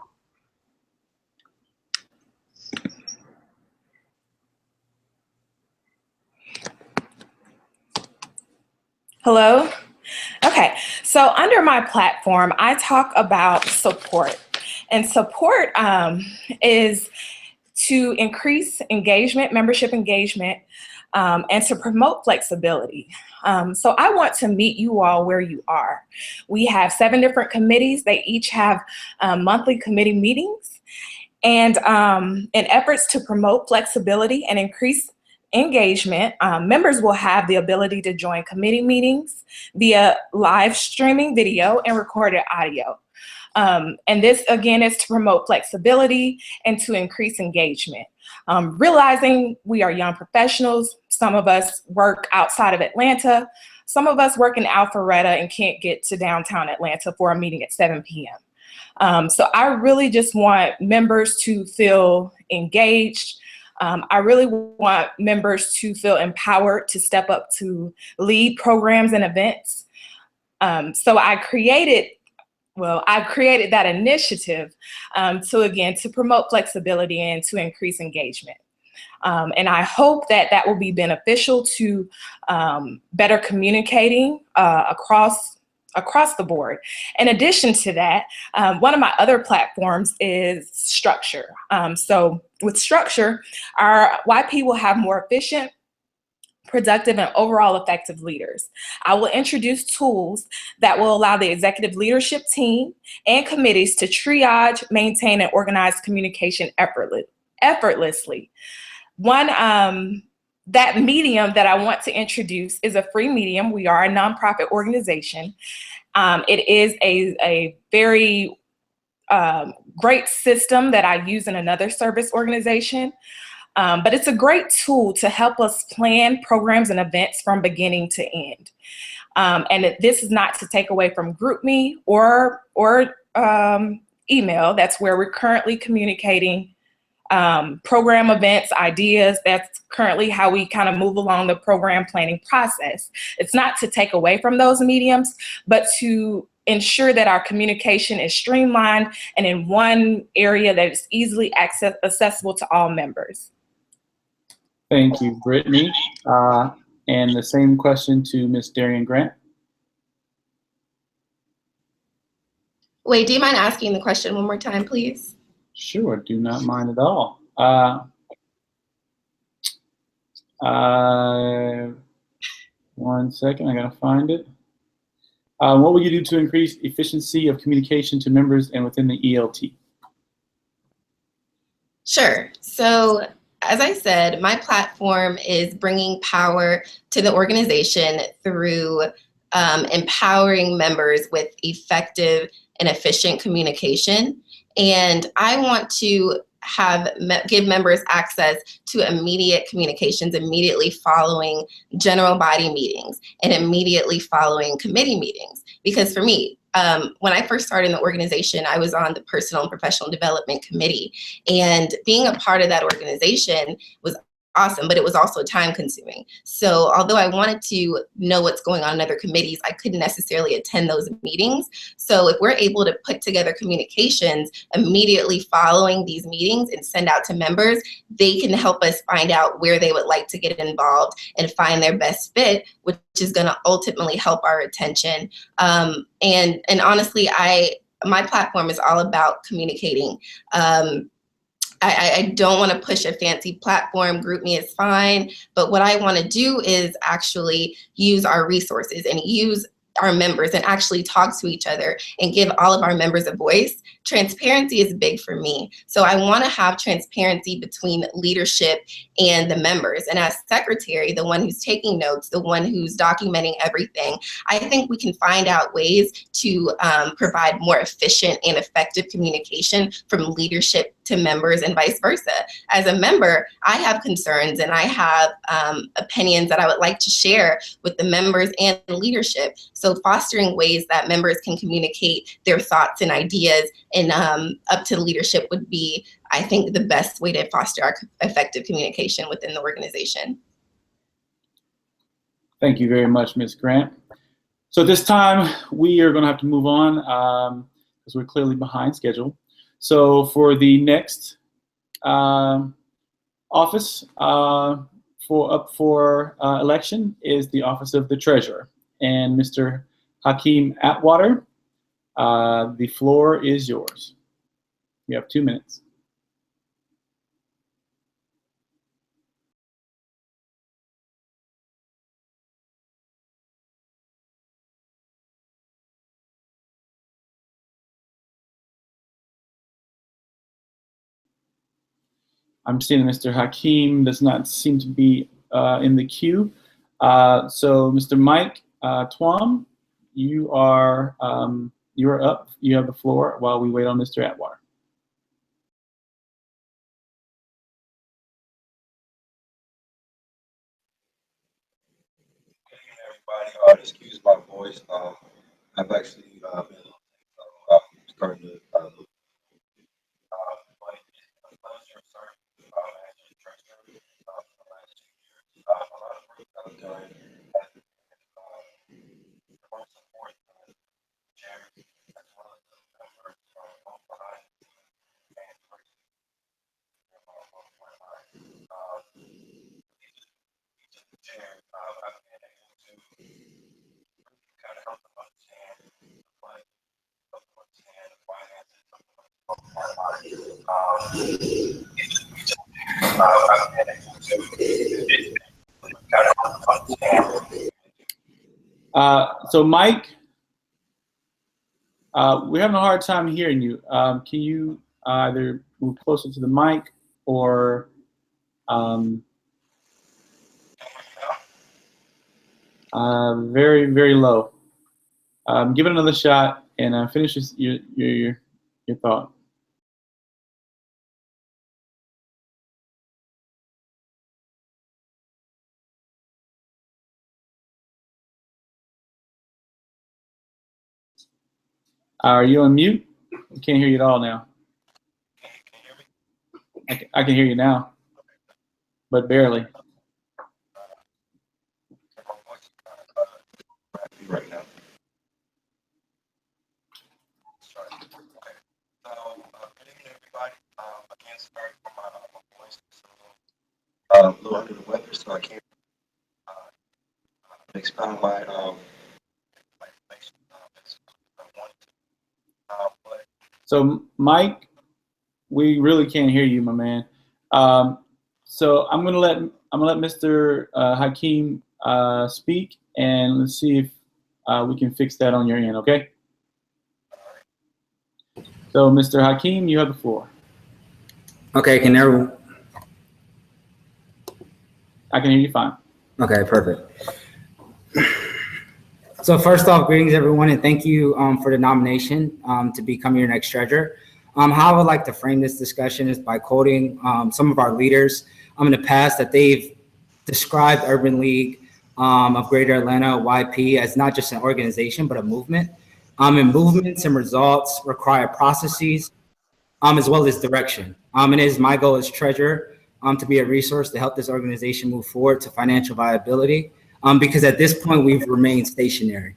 Hello? Okay, so under my platform, I talk about support. And support is to increase engagement, membership engagement, and to promote flexibility. So I want to meet you all where you are. We have 7 different committees. They each have monthly committee meetings. And in efforts to promote flexibility and increase engagement, members will have the ability to join committee meetings via live streaming video and recorded audio. And this, again, is to promote flexibility and to increase engagement. Realizing we are young professionals, some of us work outside of Atlanta, some of us work in Alpharetta and can't get to downtown Atlanta for a meeting at 7 p.m. So I really just want members to feel engaged. I really want members to feel empowered to step up to lead programs and events. So I created that initiative to promote flexibility and to increase engagement. And I hope that that will be beneficial to better communicating across the board. In addition to that, one of my other platforms is structure. So with structure, our YP will have more efficient, productive, and overall effective leaders. I will introduce tools that will allow the executive leadership team and committees to triage, maintain, and organize communication effortlessly. That medium that I want to introduce is a free medium. We are a nonprofit organization. It is a very great system that I use in another service organization. But it's a great tool to help us plan programs and events from beginning to end. And this is not to take away from GroupMe or email. That's where we're currently communicating program events, ideas. That's currently how we kind of move along the program planning process. It's not to take away from those mediums, but to ensure that our communication is streamlined and in one area that is easily accessible to all members. Thank you, Brittany. And the same question to Ms. Darian Grant. Wait, do you mind asking the question one more time, please? Sure, do not mind at all. One second, I gotta find it. What will you do to increase efficiency of communication to members and within the ELT? Sure. So as I said, my platform is bringing power to the organization through empowering members with effective and efficient communication. And I want to give members access to immediate communications immediately following general body meetings and immediately following committee meetings. Because for me, when I first started in the organization, I was on the Personal and Professional Development Committee. And being a part of that organization was awesome, but it was also time consuming. So although I wanted to know what's going on in other committees, I couldn't necessarily attend those meetings. So if we're able to put together communications immediately following these meetings and send out to members, they can help us find out where they would like to get involved and find their best fit, which is going to ultimately help our retention. And honestly, my platform is all about communicating. I don't want to push a fancy platform. GroupMe is fine. But what I want to do is actually use our resources and use our members and actually talk to each other and give all of our members a voice. Transparency is big for me. So I want to have transparency between leadership and the members. And as secretary, the one who's taking notes, the one who's documenting everything, I think we can find out ways to provide more efficient and effective communication from leadership to members and vice versa. As a member, I have concerns and I have opinions that I would like to share with the members and leadership. So fostering ways that members can communicate their thoughts and ideas and up to leadership would be, I think, the best way to foster our effective communication within the organization. Thank you very much, Ms. Grant. So at this time, we are going to have to move on because we're clearly behind schedule. So for the next office up for election is the office of the treasurer. And Mr. Hakeem Atwater, the floor is yours. You have 2 minutes. I'm seeing Mr. Hakeem does not seem to be in the queue. So Mr. Mike Twom, you are up. You have the floor while we wait on Mr. Atwater. Good evening, everybody. Excuse my voice. I've actually been a little sick, so I'm starting to look. But it's a pleasure serving as your treasurer for the last 2 years. A lot of work that I've done has been for support chair as well as the members from both behind the scenes and person both frontline. Each of the chairs, I've been able to kind of help them understand the budget, help them understand the finances, help them understand I've been able to kind of help them understand. So Mike, we're having a hard time hearing you. Can you either move closer to the mic or very, very low? Give it another shot and finish your thought. Are you on mute? I can't hear you at all now. Can you hear me? I can hear you now, but barely. Right now. Sorry. Okay. So, good evening, everybody. Again, sorry for my voice. A little under the weather, so I can't expound my information as I wanted to. But So Mike, we really can't hear you, my man. So I'm gonna let Mr. Hakeem speak, and let's see if we can fix that on your end. Okay. So Mr. Hakeem, you have the floor. Okay, can everyone? I can hear you fine. Okay, perfect. So first off, greetings everyone, and thank you for the nomination to become your next treasurer. How I would like to frame this discussion is by quoting some of our leaders in the past that they've described Urban League of Greater Atlanta, YP, as not just an organization, but a movement. And movements and results require processes as well as direction. And it is my goal as treasurer to be a resource to help this organization move forward to financial viability, because at this point we've remained stationary.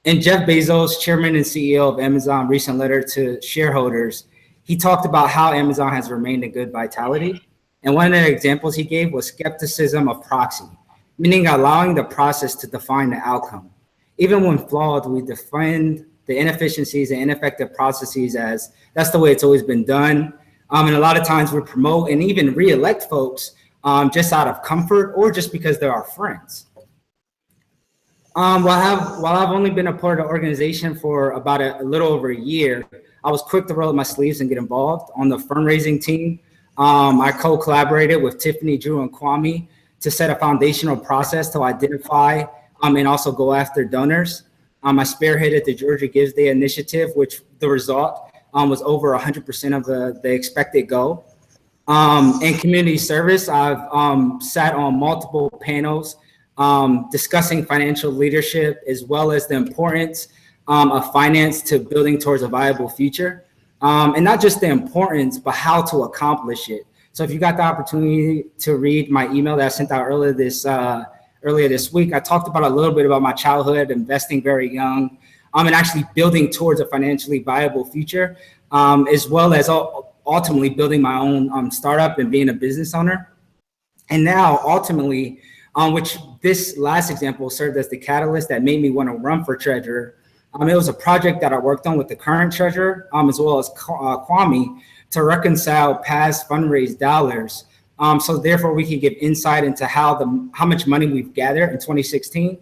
In Jeff Bezos, chairman and CEO of Amazon, recent letter to shareholders, he talked about how Amazon has remained in good vitality. And one of the examples he gave was skepticism of proxy, meaning allowing the process to define the outcome. Even when flawed, we defend the inefficiencies and ineffective processes as that's the way it's always been done. And a lot of times we promote and even re-elect folks just out of comfort or just because they're our friends. While I've only been a part of the organization for about a little over a year, I was quick to roll up my sleeves and get involved on the fundraising team. I co-collaborated with Tiffany, Drew, and Kwame to set a foundational process to identify and also go after donors. I spearheaded the Georgia Gives Day initiative, which the result was over 100% of the expected goal. In community service, I've sat on multiple panels discussing financial leadership as well as the importance of finance to building towards a viable future. And not just the importance, but how to accomplish it. So if you got the opportunity to read my email that I sent out earlier this week, I talked about a little bit about my childhood, investing very young, and actually building towards a financially viable future, as well as ultimately building my own startup and being a business owner. And now ultimately, which this last example served as the catalyst that made me want to run for treasurer. It was a project that I worked on with the current treasurer, as well as Kwame, to reconcile past fundraised dollars. So therefore we can give insight into how much money we've gathered in 2016.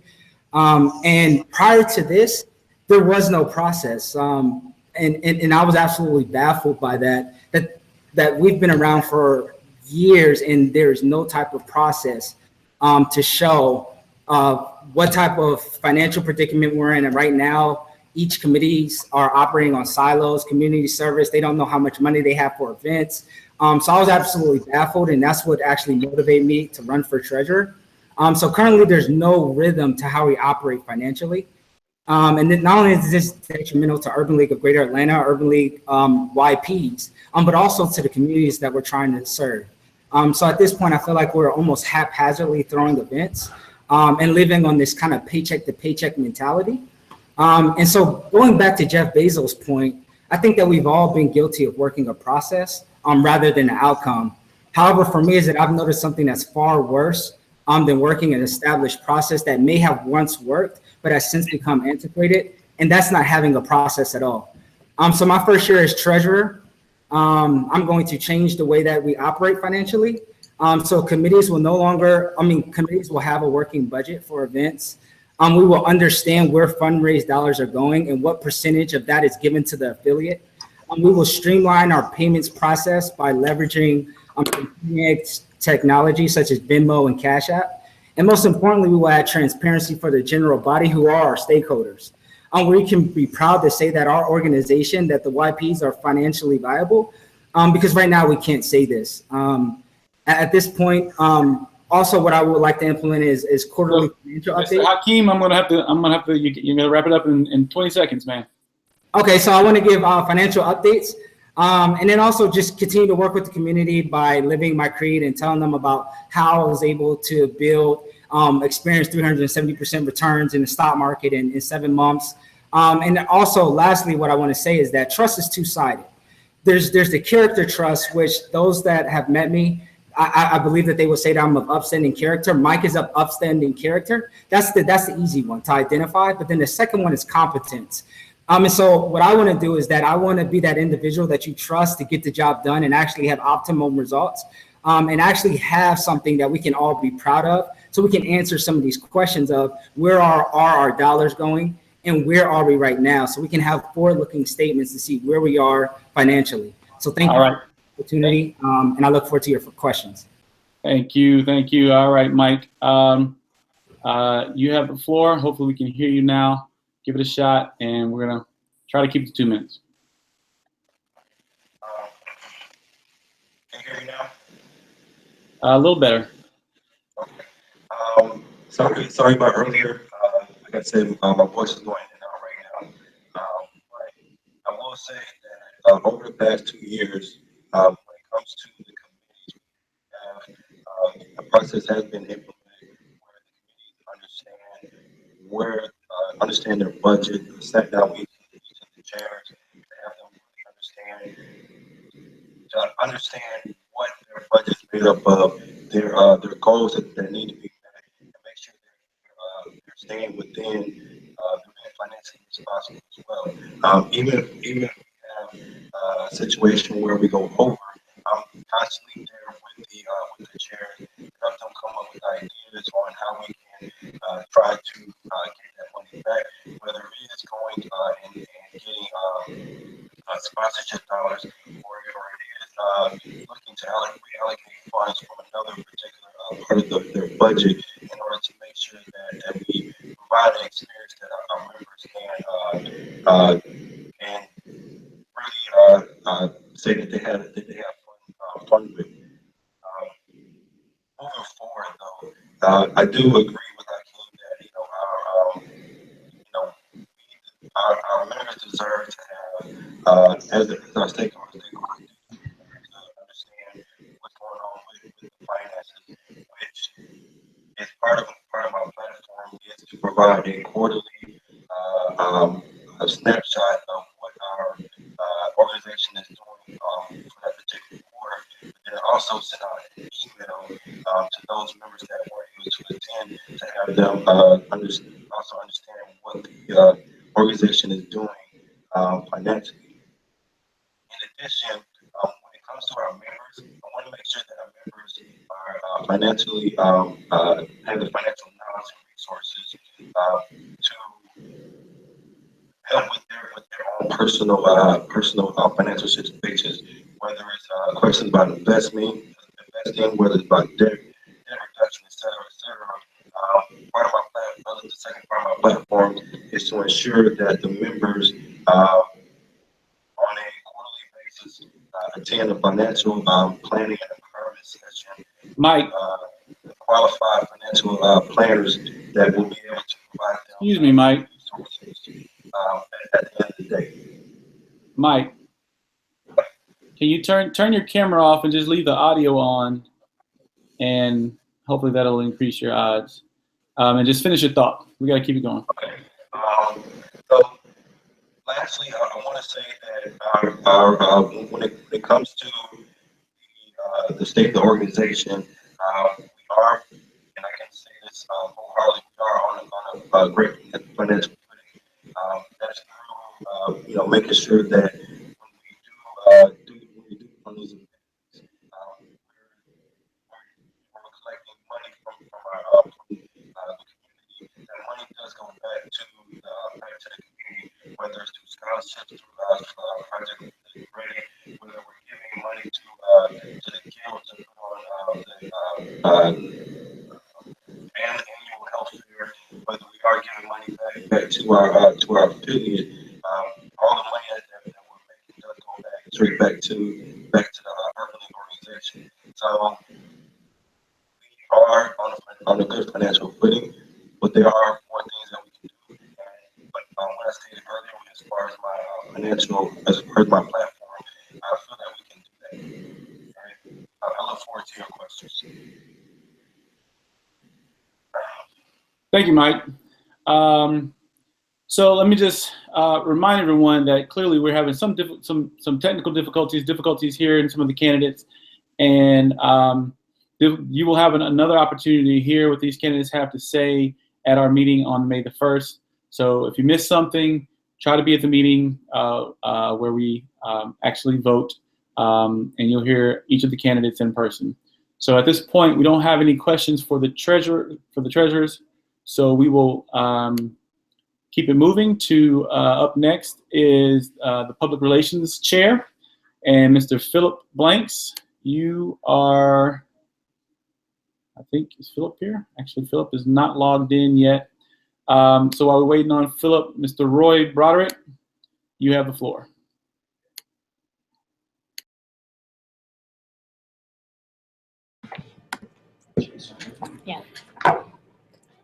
And prior to this, there was no process. And I was absolutely baffled by that we've been around for years and there's no type of process to show what type of financial predicament we're in. And right now, each committees are operating on silos, community service. They don't know how much money they have for events. So I was absolutely baffled, and that's what actually motivated me to run for treasurer. So currently there's no rhythm to how we operate financially. And then not only is this detrimental to Urban League of Greater Atlanta, Urban League YPs, but also to the communities that we're trying to serve. So at this point, I feel like we're almost haphazardly throwing events and living on this kind of paycheck to paycheck mentality. And so going back to Jeff Bezos' point, I think that we've all been guilty of working a process rather than an outcome. However, for me, is that I've noticed something that's far worse than working an established process that may have once worked, but has since become antiquated. And that's not having a process at all. So my first year as treasurer, I'm going to change the way that we operate financially. So committees will have a working budget for events. We will understand where fundraised dollars are going and what percentage of that is given to the affiliate. We will streamline our payments process by leveraging technology such as Venmo and Cash App. And most importantly, we will add transparency for the general body who are our stakeholders. We can be proud to say that our organization, that the YPs are financially viable, because right now we can't say this. At this point, also what I would like to implement is quarterly financial updates. Hakeem, I'm gonna have to. You're gonna wrap it up in 20 seconds, man. Okay, so I want to give financial updates, and then also just continue to work with the community by living my creed and telling them about how I was able to build, experience 370% returns in the stock market in 7 months. And also, lastly, what I want to say is that trust is two-sided. There's the character trust, which those that have met me, I believe that they will say that I'm of upstanding character. Mike is of upstanding character. That's the easy one to identify. But then the second one is competence. And so what I want to do is that I want to be that individual that you trust to get the job done and actually have optimum results, and actually have something that we can all be proud of, so we can answer some of these questions of where are our dollars going and where are we right now, so we can have forward-looking statements to see where we are financially. So thank you for the opportunity, and I look forward to your questions. Thank you. All right, Mike. You have the floor. Hopefully we can hear you now. Give it a shot, and we're gonna try to keep it to 2 minutes. Can you hear me now? A little better. Okay. Sorry about earlier. Like I said, my voice is going in and out right now. But I will say that over the past 2 years, when it comes to the committee, a process has been implemented where the committees understand their budget, sat down with each of the chairs, to have them understand what their budget is made up of, their goals that need to be met, and make sure they're staying within the financial responsibility as well. Even if we have a situation where we go over, constantly there with the chair, help them come up with ideas on how we can try to get that money back, whether it is going and getting sponsorship dollars, or it is looking to reallocate funds from another particular part of their budget in order to make sure that we provide an experience that our members can really say that they have fun with. Moving forward, though, I do agree with Hakeem that our members deserve to have as our stakeholders to understand what's going on with the finances, which is part of my platform is to provide a quarterly a snapshot of what our organization is doing for that particular quarter, and also send out an email to those members that were able to attend to have them also understand what the organization is doing financially. In addition, when it comes to our members, I want to make sure that our members are financially have the financial knowledge and resources to help with their own personal financial situations, whether it's questions about investing, whether it's about debt reduction, et cetera. Part of my platform, the second part of my platform is to ensure that the members on a quarterly basis attend a financial planning and empowerment session. Mike. Qualified financial planners that will be able to provide them. Excuse me, Mike. At the end of the day. Mike, can you turn your camera off and just leave the audio on, and hopefully that'll increase your odds. And just finish your thought. We got to keep it going. Okay. So lastly, I want to say that when it comes to the state of the organization, we are, and I can say this wholeheartedly, we are on a great financial footing. That's through making sure that when we do on these events, we're collecting money from our community. That money does go back to the community, whether it's through scholarships, through Project Ready, whether we're giving money to the guild to put on the annual health fair, whether we are giving money back to our affiliate. All the money that we're making does go back straight back to the urban league organization. So we are on a good financial footing, but there are more things that we can do. But what I stated earlier, as far as my platform, I feel that we can do that. Right? I look forward to your questions. Thank you, Mike. So let me just remind everyone that clearly we're having some technical difficulties here in some of the candidates, and you will have another opportunity to hear what these candidates have to say at our meeting on May the 1st. So if you missed something, try to be at the meeting where we actually vote, and you'll hear each of the candidates in person. So at this point, we don't have any questions for the treasurers. So we will keep it moving to up next is the Public Relations Chair, and Mr. Philip Blanks. You are, I think, is Philip here? Actually, Philip is not logged in yet. So while we're waiting on Philip, Mr. Roy Broderick, you have the floor. Yeah.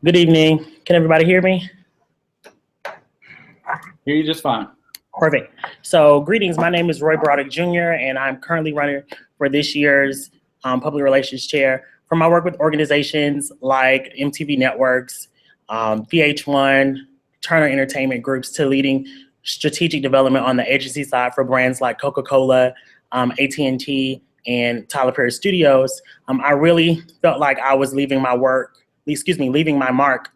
Good evening. Can everybody hear me? Hear you just fine. Perfect. So greetings. My name is Roy Broderick Jr., and I'm currently running for this year's Public Relations Chair. For my work with organizations like MTV Networks, VH1, Turner Entertainment Groups, to leading strategic development on the agency side for brands like Coca-Cola, AT&T, and Tyler Perry Studios, I really felt like I was leaving my mark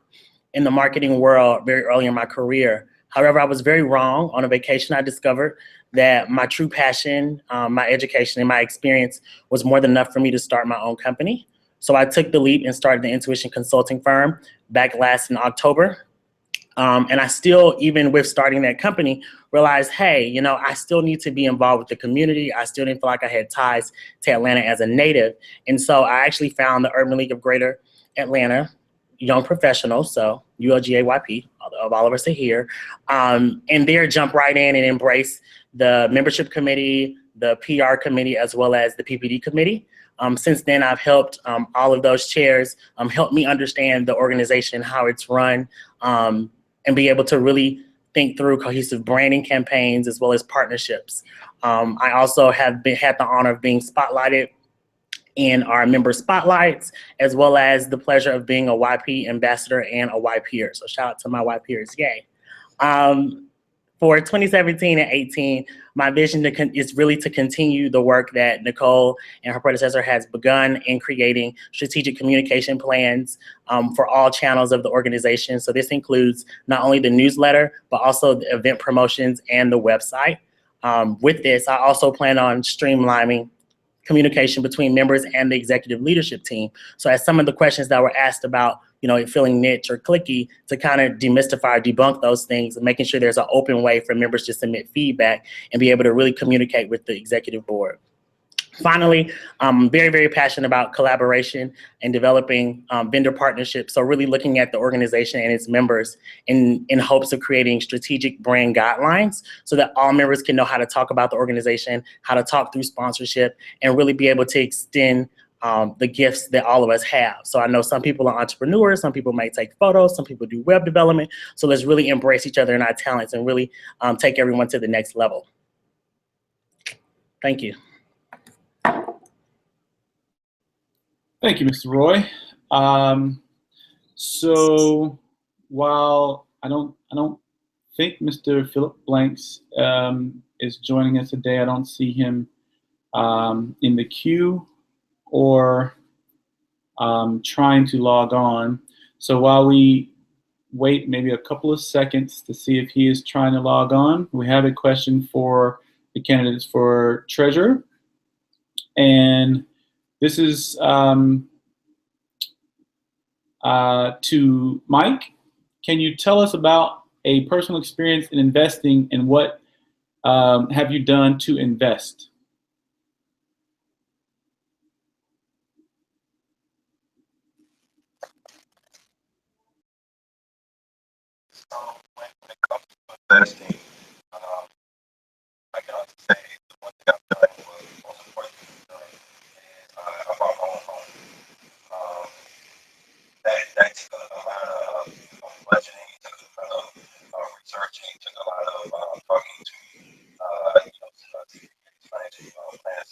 in the marketing world very early in my career. However, I was very wrong. On a vacation, I discovered that my true passion, my education, and my experience was more than enough for me to start my own company. So I took the leap and started the intuition consulting firm back last in October. And I still, even with starting that company, realized, hey, you know, I still need to be involved with the community. I still didn't feel like I had ties to Atlanta as a native. And so I actually found the Urban League of Greater Atlanta Young Professionals, so ULGA-YP, all of us are here, and there jump right in and embrace the membership committee, the PR committee, as well as the PPD committee. Since then, I've helped all of those chairs help me understand the organization, how it's run, and be able to really think through cohesive branding campaigns as well as partnerships. I also have had the honor of being spotlighted in our member spotlights, as well as the pleasure of being a YP ambassador and a YPer. So shout out to my YPers, yay. For 2017 and 18, my vision is really to continue the work that Nicole and her predecessor has begun in creating strategic communication plans for all channels of the organization. So this includes not only the newsletter, but also the event promotions and the website. With this, I also plan on streamlining communication between members and the executive leadership team. So as some of the questions that were asked about, you know, it feeling niche or cliquey, to kind of demystify, debunk those things, and making sure there's an open way for members to submit feedback and be able to really communicate with the executive board. Finally, I'm very, very passionate about collaboration and developing vendor partnerships. So really looking at the organization and its members in hopes of creating strategic brand guidelines so that all members can know how to talk about the organization, how to talk through sponsorship, and really be able to extend the gifts that all of us have. So I know some people are entrepreneurs, some people might take photos, some people do web development. So let's really embrace each other and our talents and really take everyone to the next level. Thank you. Thank you, Mr. Roy. So while I don't think Mr. Philip Blanks is joining us today, I don't see him in the queue or trying to log on. So while we wait maybe a couple of seconds to see if he is trying to log on, we have a question for the candidates for treasurer. And this is to Mike. Can you tell us about a personal experience in investing and what have you done to invest? So when it comes to investing, I can honestly say the one thing I've done was most important thing I've done is I bought my own home. That took a lot of budgeting, took a lot of researching, took a lot of talking to financial planners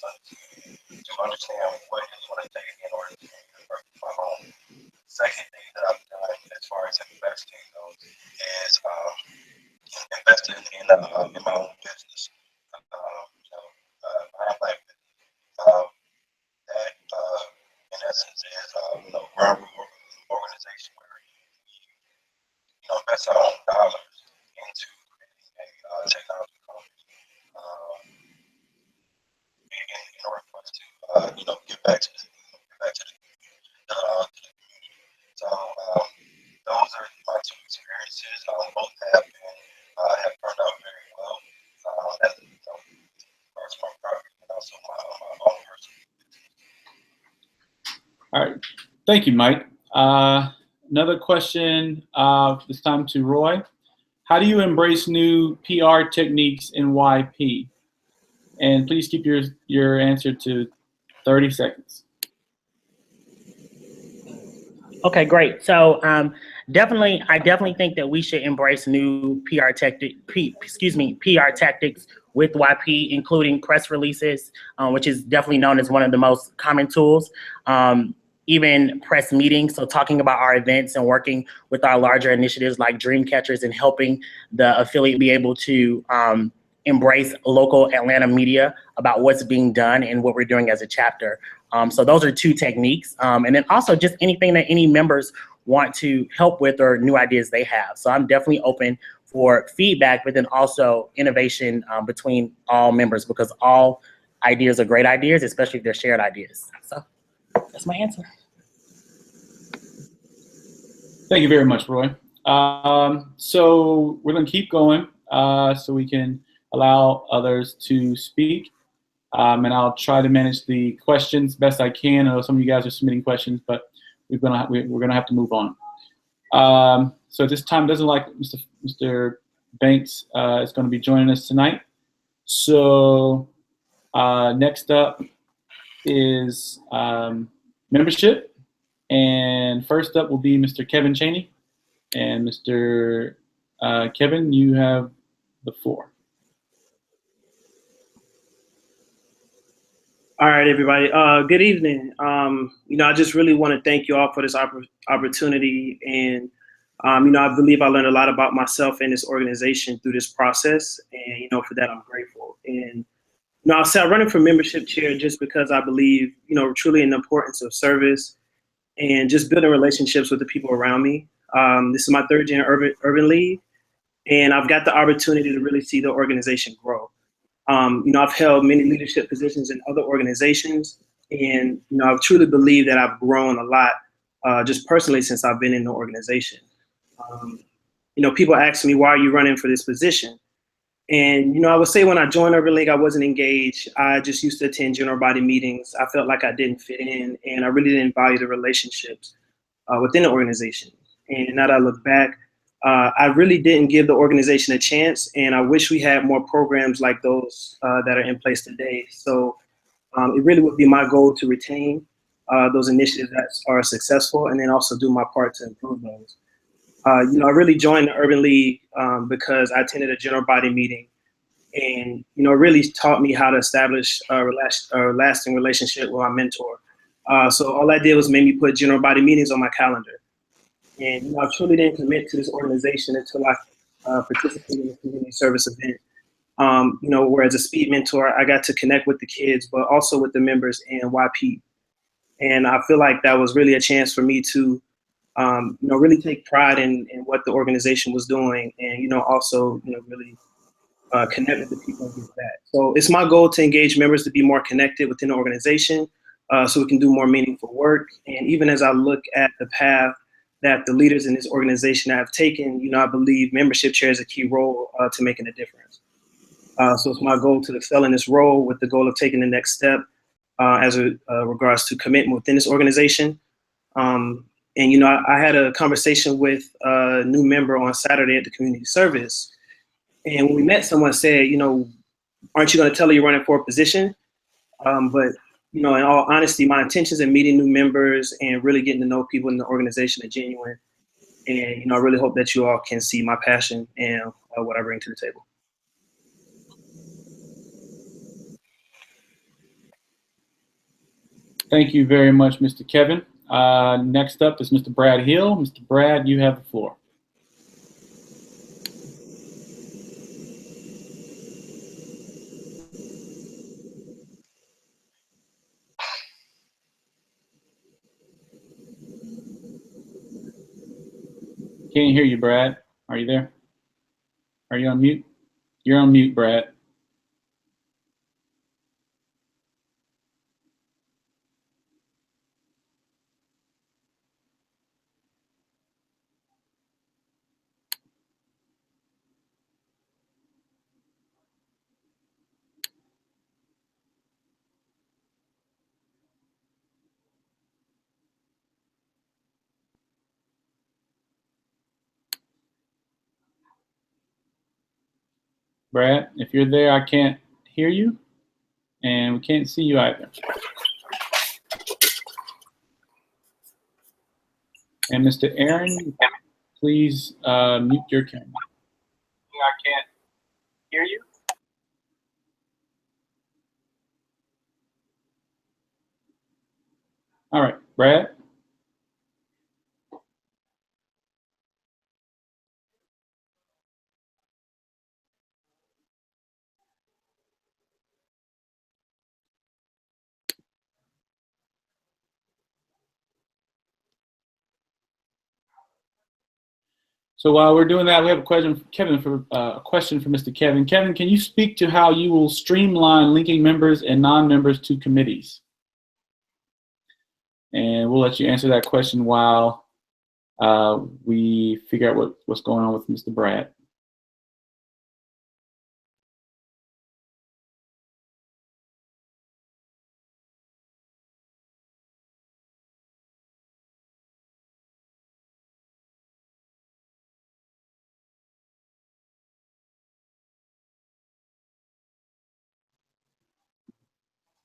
to understand what it is going to take in order to purchase my home. Second thing that I've done as far as investing goes is investing in my own business. My life that in essence is ground organization where you invest our own dollars into creating a technology company in order for us to give back to the community. So those are my two experiences. Both have turned out very well. As first my property and also my own personal. All right, thank you, Mike. Another question, this time to Roy. How do you embrace new PR techniques in YP? And please keep your answer to 30 seconds. Okay, great. So I definitely think that we should embrace new PR tactics with YP, including press releases, which is definitely known as one of the most common tools. Even press meetings, so talking about our events and working with our larger initiatives like Dream Catchers and helping the affiliate be able to embrace local Atlanta media about what's being done and what we're doing as a chapter. So those are two techniques. And then also just anything that any members want to help with or new ideas they have. So I'm definitely open for feedback, but then also innovation between all members, because all ideas are great ideas, especially if they're shared ideas. So that's my answer. Thank you very much, Roy. So we're going to keep going so we can allow others to speak. And I'll try to manage the questions best I can. I know some of you guys are submitting questions, but we're gonna have to move on. So at this time, it doesn't like Mr. Banks is going to be joining us tonight. So next up is membership, and first up will be Mr. Kevin Chaney. And Mr. Kevin, you have the floor. All right, everybody. Good evening. I just really want to thank you all for this opportunity. And, I believe I learned a lot about myself and this organization through this process. And, for that, I'm grateful. And, I'll say I'm running for membership chair just because I believe, truly in the importance of service and just building relationships with the people around me. This is my third year in Urban League, and I've got the opportunity to really see the organization grow. I've held many leadership positions in other organizations, and I truly believe that I've grown a lot just personally since I've been in the organization. People ask me, why are you running for this position? And, I would say when I joined Urban League, I wasn't engaged. I just used to attend general body meetings. I felt like I didn't fit in, and I really didn't value the relationships within the organization. And now that I look back, I really didn't give the organization a chance, and I wish we had more programs like those that are in place today. So it really would be my goal to retain those initiatives that are successful, and then also do my part to improve those. I really joined the Urban League because I attended a general body meeting, and it really taught me how to establish a lasting relationship with my mentor. So all I did was make me put general body meetings on my calendar. And I truly didn't commit to this organization until I participated in a community service event. Where as a speed mentor, I got to connect with the kids, but also with the members in YP. And I feel like that was really a chance for me to, really take pride in what the organization was doing, and also really connect with the people and give back. So it's my goal to engage members to be more connected within the organization, so we can do more meaningful work. And even as I look at the path that the leaders in this organization have taken, I believe membership chair is a key role to making a difference. So it's my goal to excel in this role with the goal of taking the next step as regards to commitment within this organization. And I had a conversation with a new member on Saturday at the community service. And when we met, someone said, aren't you going to tell her you're running for a position? But in all honesty, my intentions in meeting new members and really getting to know people in the organization are genuine. And, I really hope that you all can see my passion and what I bring to the table. Thank you very much, Mr. Kevin. Next up is Mr. Brad Hill. Mr. Brad, you have the floor. Can't hear you, Brad. Are you there? Are you on mute? You're on mute, Brad. Brad, if you're there, I can't hear you, and we can't see you either. And Mr. Aaron, please mute your camera. I can't hear you. All right, Brad. So while we're doing that, we have a question from Kevin for Mr. Kevin. Kevin, can you speak to how you will streamline linking members and non-members to committees? And we'll let you answer that question while we figure out what's going on with Mr. Brad.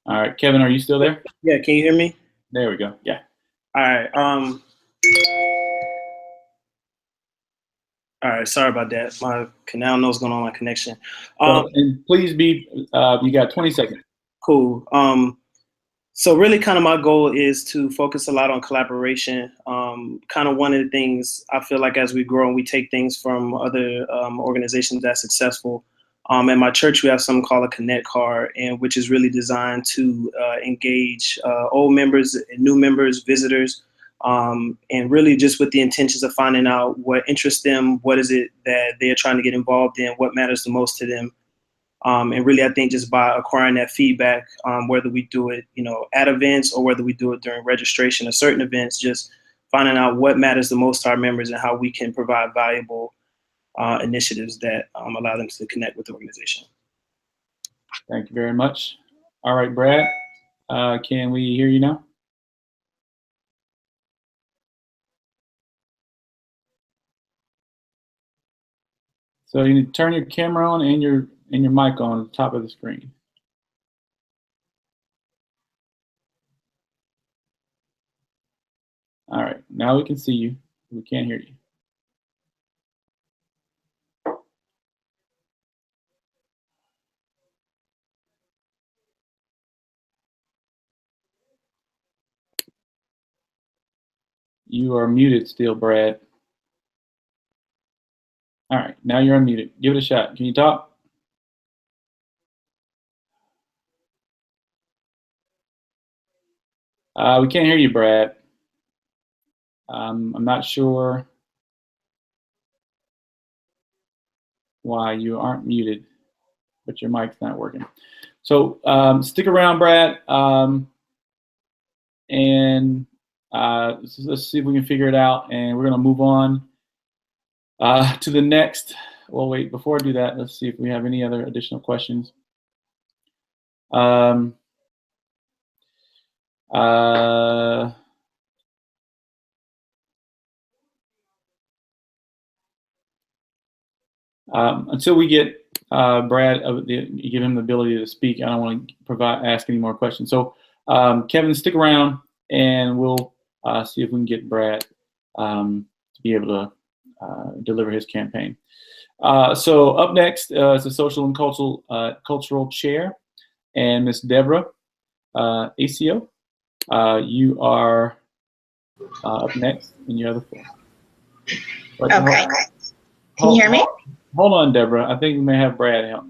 All right, Kevin, are you still there? Yeah, can you hear me? There we go. Yeah. All right. All right. Sorry about that. My canal knows going on my connection. And please be. You got 20 seconds. Cool. So really, kind of my goal is to focus a lot on collaboration. Kind of one of the things I feel like as we grow and we take things from other organizations that's successful. At my church, we have something called a Connect card, and which is really designed to engage old members and new members, visitors, and really just with the intentions of finding out what interests them, what is it that they're trying to get involved in, what matters the most to them. And really, I think just by acquiring that feedback, whether we do it, at events or whether we do it during registration of certain events, just finding out what matters the most to our members and how we can provide valuable initiatives that allow them to connect with the organization. Thank you very much. All right, Brad, can we hear you now? So you need to turn your camera on and your mic on at the top of the screen. All right, now we can see you. We can't hear you. You are muted still, Brad. All right, now you're unmuted. Give it a shot. Can you talk? We can't hear you, Brad. I'm not sure why you aren't muted, but your mic's not working. So stick around, Brad, and let's see if we can figure it out. And we're going to move on to the next. Well, wait, before I do that, let's see if we have any other additional questions. Until we get Brad, give him the ability to speak, I don't want to ask any more questions. So Kevin, stick around and we'll see if we can get Brad to be able to deliver his campaign. So up next is the Social and Cultural Chair, and Ms. Deborah ACO. You are up next in your other floor. Okay. Can you hear me? Hold on, Deborah. I think we may have Brad help.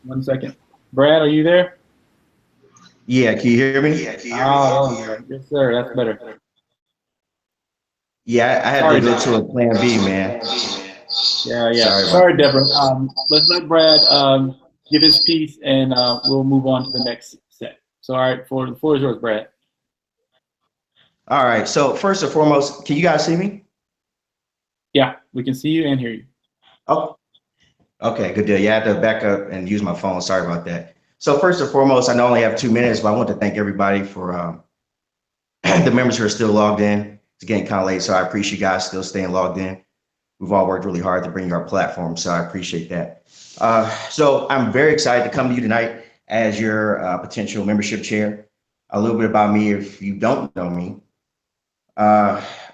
One second. Brad, are you there? Yeah, can you hear me? Oh, yes, sir. That's better. Yeah, I had to go to a plan B, man. Yeah. Sorry, Deborah. Let's let Brad give his piece, and we'll move on to the next set. So, all right, the floor is yours, Brad. All right. So first and foremost, can you guys see me? Yeah, we can see you and hear you. Oh, okay, good deal. Yeah, I had to back up and use my phone. Sorry about that. So first and foremost, I only have 2 minutes, but I want to thank everybody for the members who are still logged in. It's getting kind of late, so I appreciate you guys still staying logged in. We've all worked really hard to bring you our platform, so I appreciate that. So I'm very excited to come to you tonight as your potential membership chair. A little bit about me, if you don't know me.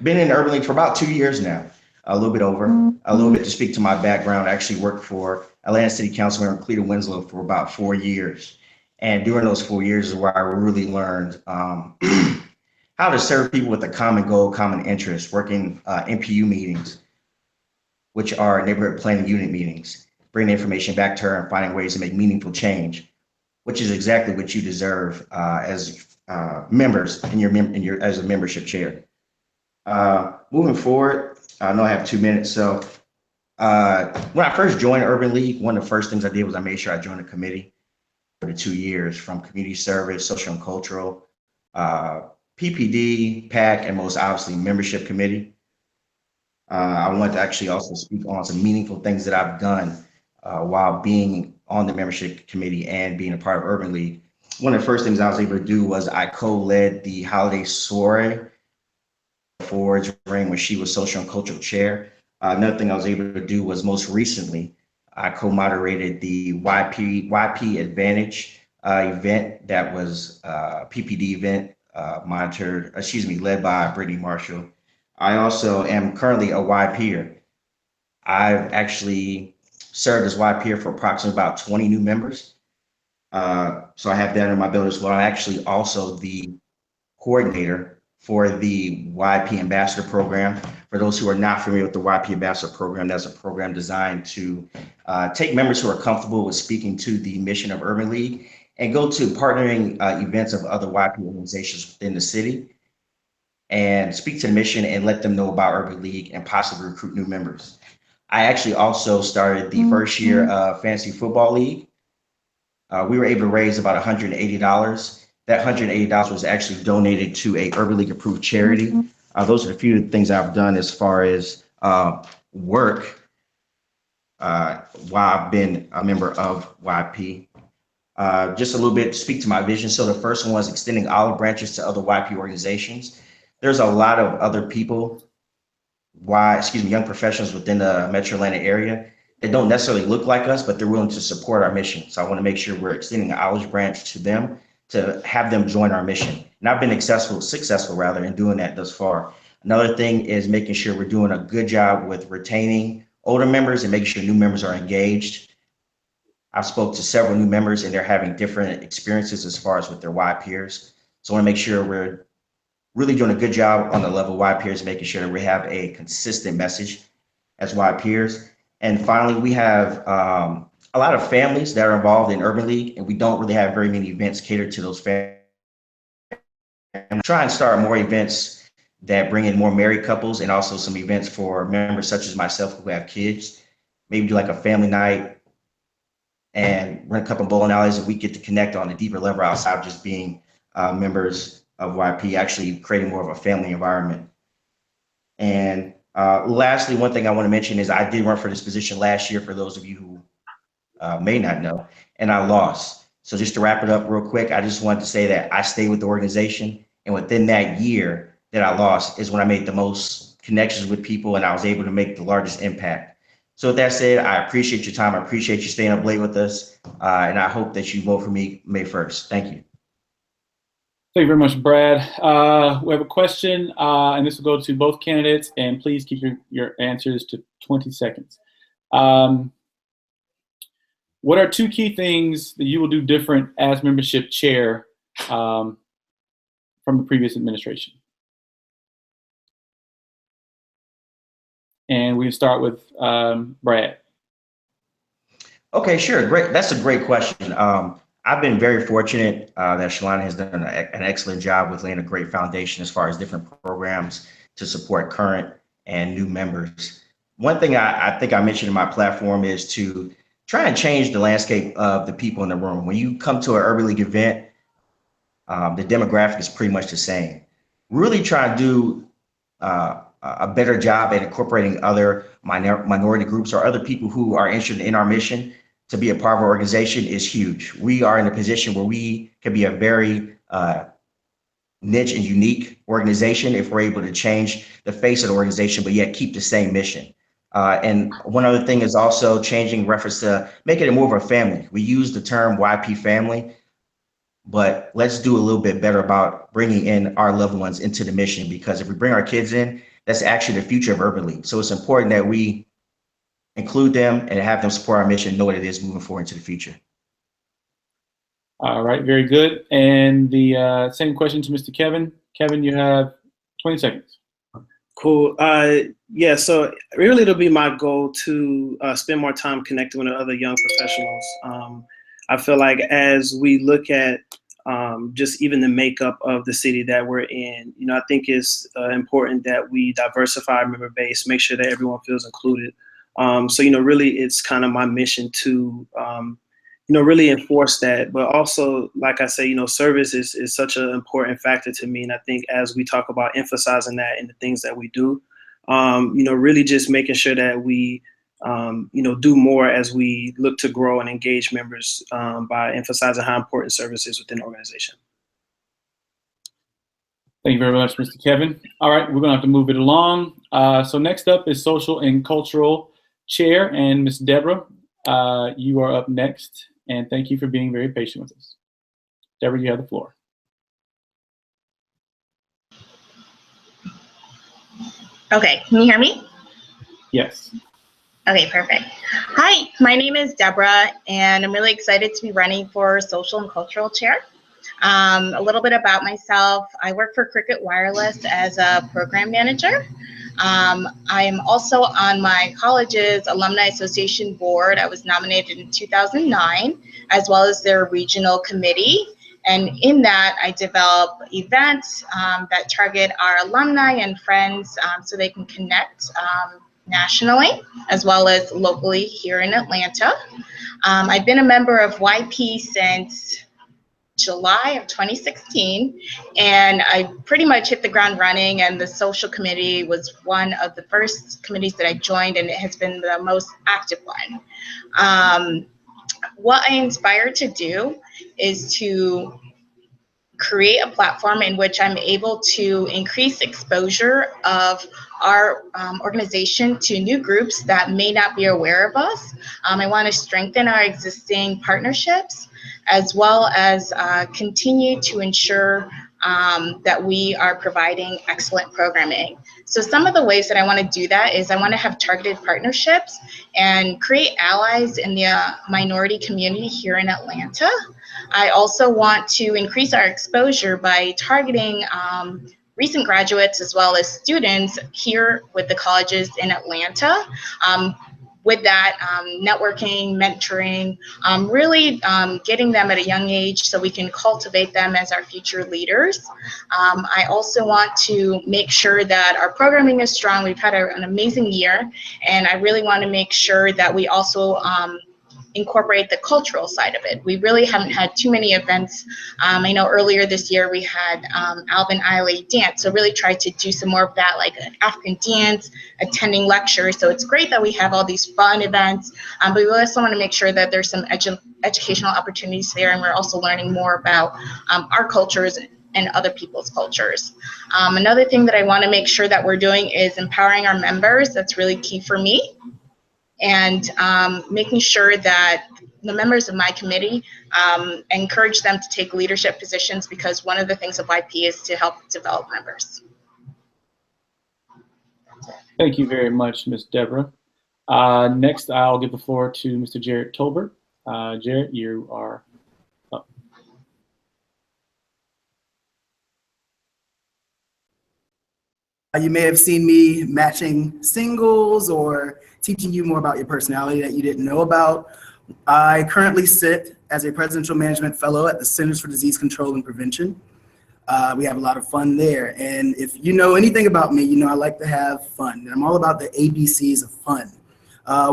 Been in Urban League for about 2 years now. A little bit over, a little bit to speak to my background. I actually worked for Atlanta City Councilmember Cleta Winslow for about 4 years. And during those 4 years is where I really learned how to serve people with a common goal, common interest, working NPU meetings, which are neighborhood planning unit meetings, bringing information back to her and finding ways to make meaningful change, which is exactly what you deserve as members as a membership chair. Moving forward, I know I have 2 minutes. So when I first joined Urban League, one of the first things I did was I made sure I joined a committee for the 2 years, from community service, social and cultural, PPD, PAC, and most obviously membership committee. I want to actually also speak on some meaningful things that I've done while being on the membership committee and being a part of Urban League. One of the first things I was able to do was I co-led the holiday soiree for Ring when she was social and cultural chair. Another thing I was able to do was most recently, I co-moderated the YP Advantage event that was a PPD event led by Brittany Marshall. I also am currently a YPer. I've actually served as YPer for approximately about 20 new members. So I have that in my belt as well. I'm actually also the coordinator for the YP Ambassador Program. For those who are not familiar with the YP Ambassador Program, that's a program designed to take members who are comfortable with speaking to the mission of Urban League and go to partnering events of other YP organizations within the city and speak to the mission and let them know about Urban League and possibly recruit new members. I actually also started the first year of Fantasy Football League. We were able to raise about $180. That $180 was actually donated to a Urban League approved charity. Those are a few things I've done as far as work while I've been a member of YP. Just a little bit to speak to my vision. So the first one was extending olive branches to other YP organizations. There's a lot of other people, young professionals within the Metro Atlanta area that don't necessarily look like us, but they're willing to support our mission. So I want to make sure we're extending an olive branch to them to have them join our mission. And I've been successful in doing that thus far. Another thing is making sure we're doing a good job with retaining older members and making sure new members are engaged. I've spoke to several new members and they're having different experiences as far as with their Y peers. So I want to make sure we're really doing a good job on the level of Y peers, making sure that we have a consistent message as Y peers. And finally, we have a lot of families that are involved in Urban League, and we don't really have very many events catered to those families. I'm trying to start more events that bring in more married couples and also some events for members such as myself who have kids. Maybe do like a family night and run a couple of bowling alleys, and we get to connect on a deeper level outside of just being members of YP, actually creating more of a family environment. And lastly, one thing I want to mention is I did run for this position last year, for those of you who may not know, and I lost. So just to wrap it up real quick, I just wanted to say that I stayed with the organization, and within that year that I lost is when I made the most connections with people and I was able to make the largest impact. So with that said, I appreciate your time. I appreciate you staying up late with us. And I hope that you vote for me May 1st. Thank you. Thank you very much, Brad. We have a question, and this will go to both candidates, and please keep your answers to 20 seconds. What are 2 key things that you will do different as membership chair from the previous administration? And we can start with Brad. Okay, sure. Great. That's a great question. I've been very fortunate that Shalana has done an excellent job with laying a great foundation as far as different programs to support current and new members. One thing I think I mentioned in my platform is to try and change the landscape of the people in the room. When you come to an Urban League event, the demographic is pretty much the same. Really try to do a better job at incorporating other minority groups or other people who are interested in our mission to be a part of our organization is huge. We are in a position where we can be a very niche and unique organization if we're able to change the face of the organization, but yet keep the same mission. And one other thing is also changing reference to making it more of a family. We use the term YP family, but let's do a little bit better about bringing in our loved ones into the mission, because if we bring our kids in, that's actually the future of Urban League. So it's important that we include them and have them support our mission, know what it is moving forward into the future. All right, very good. And the same question to Mr. Kevin. Kevin, you have 20 seconds. Cool. Yeah, so really it'll be my goal to spend more time connecting with other young professionals. I feel like as we look at just even the makeup of the city that we're in. You know, I think it's important that we diversify our member base, make sure that everyone feels included. So, you know, really it's kind of my mission to, you know, really enforce that. But also, like I say, you know, service is such an important factor to me. And I think as we talk about emphasizing that in the things that we do, you know, really just making sure that we, you know, do more as we look to grow and engage members by emphasizing how important service is within the organization. Thank you very much, Mr. Kevin. All right, we're gonna have to move it along. So next up is Social and Cultural Chair, and Ms. Deborah, you are up next, and thank you for being very patient with us. Deborah, you have the floor. Okay, can you hear me? Yes. Okay, perfect. Hi, my name is Deborah, and I'm really excited to be running for Social and Cultural Chair. A little bit about myself. I work for Cricket Wireless as a program manager. I am also on my college's Alumni Association board. I was nominated in 2009, as well as their regional committee. And in that, I develop events that target our alumni and friends so they can connect nationally, as well as locally here in Atlanta. I've been a member of YP since July of 2016, and I pretty much hit the ground running, and the social committee was one of the first committees that I joined, and it has been the most active one. What I inspired to do is to create a platform in which I'm able to increase exposure of our organization to new groups that may not be aware of us. I want to strengthen our existing partnerships, as well as continue to ensure that we are providing excellent programming. So some of the ways that I want to do that is I want to have targeted partnerships and create allies in the minority community here in Atlanta. I also want to increase our exposure by targeting recent graduates as well as students here with the colleges in Atlanta. With that, networking, mentoring, really getting them at a young age so we can cultivate them as our future leaders. I also want to make sure that our programming is strong. We've had an amazing year, and I really want to make sure that we also incorporate the cultural side of it. We really haven't had too many events. I know earlier this year we had Alvin Ailey dance, so really tried to do some more of that, like African dance, attending lectures. So it's great that we have all these fun events, but we also want to make sure that there's some educational opportunities there, and we're also learning more about our cultures and other people's cultures. Another thing that I want to make sure that we're doing is empowering our members. That's really key for me. And making sure that the members of my committee encourage them to take leadership positions, because one of the things of YP is to help develop members. Thank you very much, Ms. Deborah. Next, I'll give the floor to Mr. Jarrett Tolbert. Jarrett, you are up. You may have seen me matching singles or teaching you more about your personality that you didn't know about. I currently sit as a Presidential Management Fellow at the Centers for Disease Control and Prevention. We have a lot of fun there. And if you know anything about me, you know I like to have fun. And I'm all about the ABCs of fun.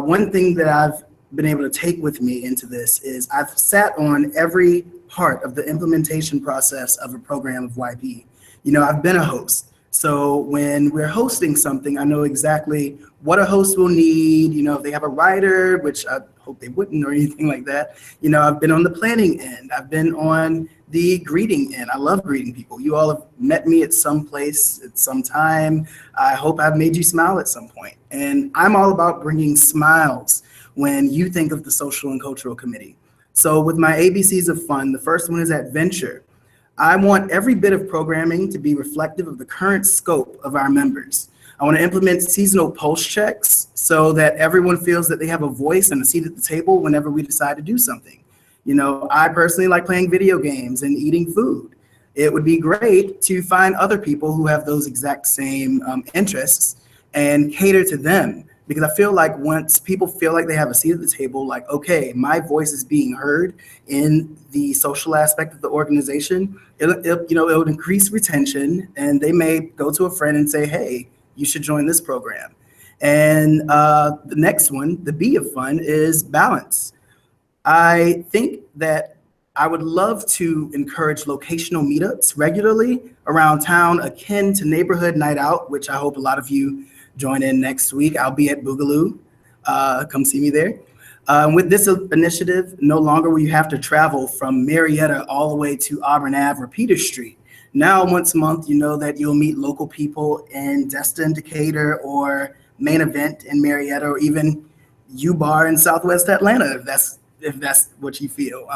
One thing that I've been able to take with me into this is I've sat on every part of the implementation process of a program of YP. You know, I've been a host. So when we're hosting something, I know exactly what a host will need. You know, if they have a writer, which I hope they wouldn't or anything like that. You know, I've been on the planning end. I've been on the greeting end. I love greeting people. You all have met me at some place at some time. I hope I've made you smile at some point. And I'm all about bringing smiles when you think of the Social and Cultural Committee. So with my ABCs of fun, the first one is adventure. I want every bit of programming to be reflective of the current scope of our members. I want to implement seasonal pulse checks so that everyone feels that they have a voice and a seat at the table whenever we decide to do something. You know, I personally like playing video games and eating food. It would be great to find other people who have those exact same interests and cater to them because I feel like once people feel like they have a seat at the table, like, okay, my voice is being heard in the social aspect of the organization, it'll increase retention, and they may go to a friend and say, hey, you should join this program. And the next one, the B of fun, is balance. I think that I would love to encourage locational meetups regularly around town, akin to neighborhood night out, which I hope a lot of you join in next week. I'll be at Boogaloo. Come see me there. With this initiative, no longer will you have to travel from Marietta all the way to Auburn Ave or Peter Street. Now, once a month, you know that you'll meet local people in Destin, Decatur, or Main Event in Marietta, or even U-Bar in Southwest Atlanta, if that's what you feel.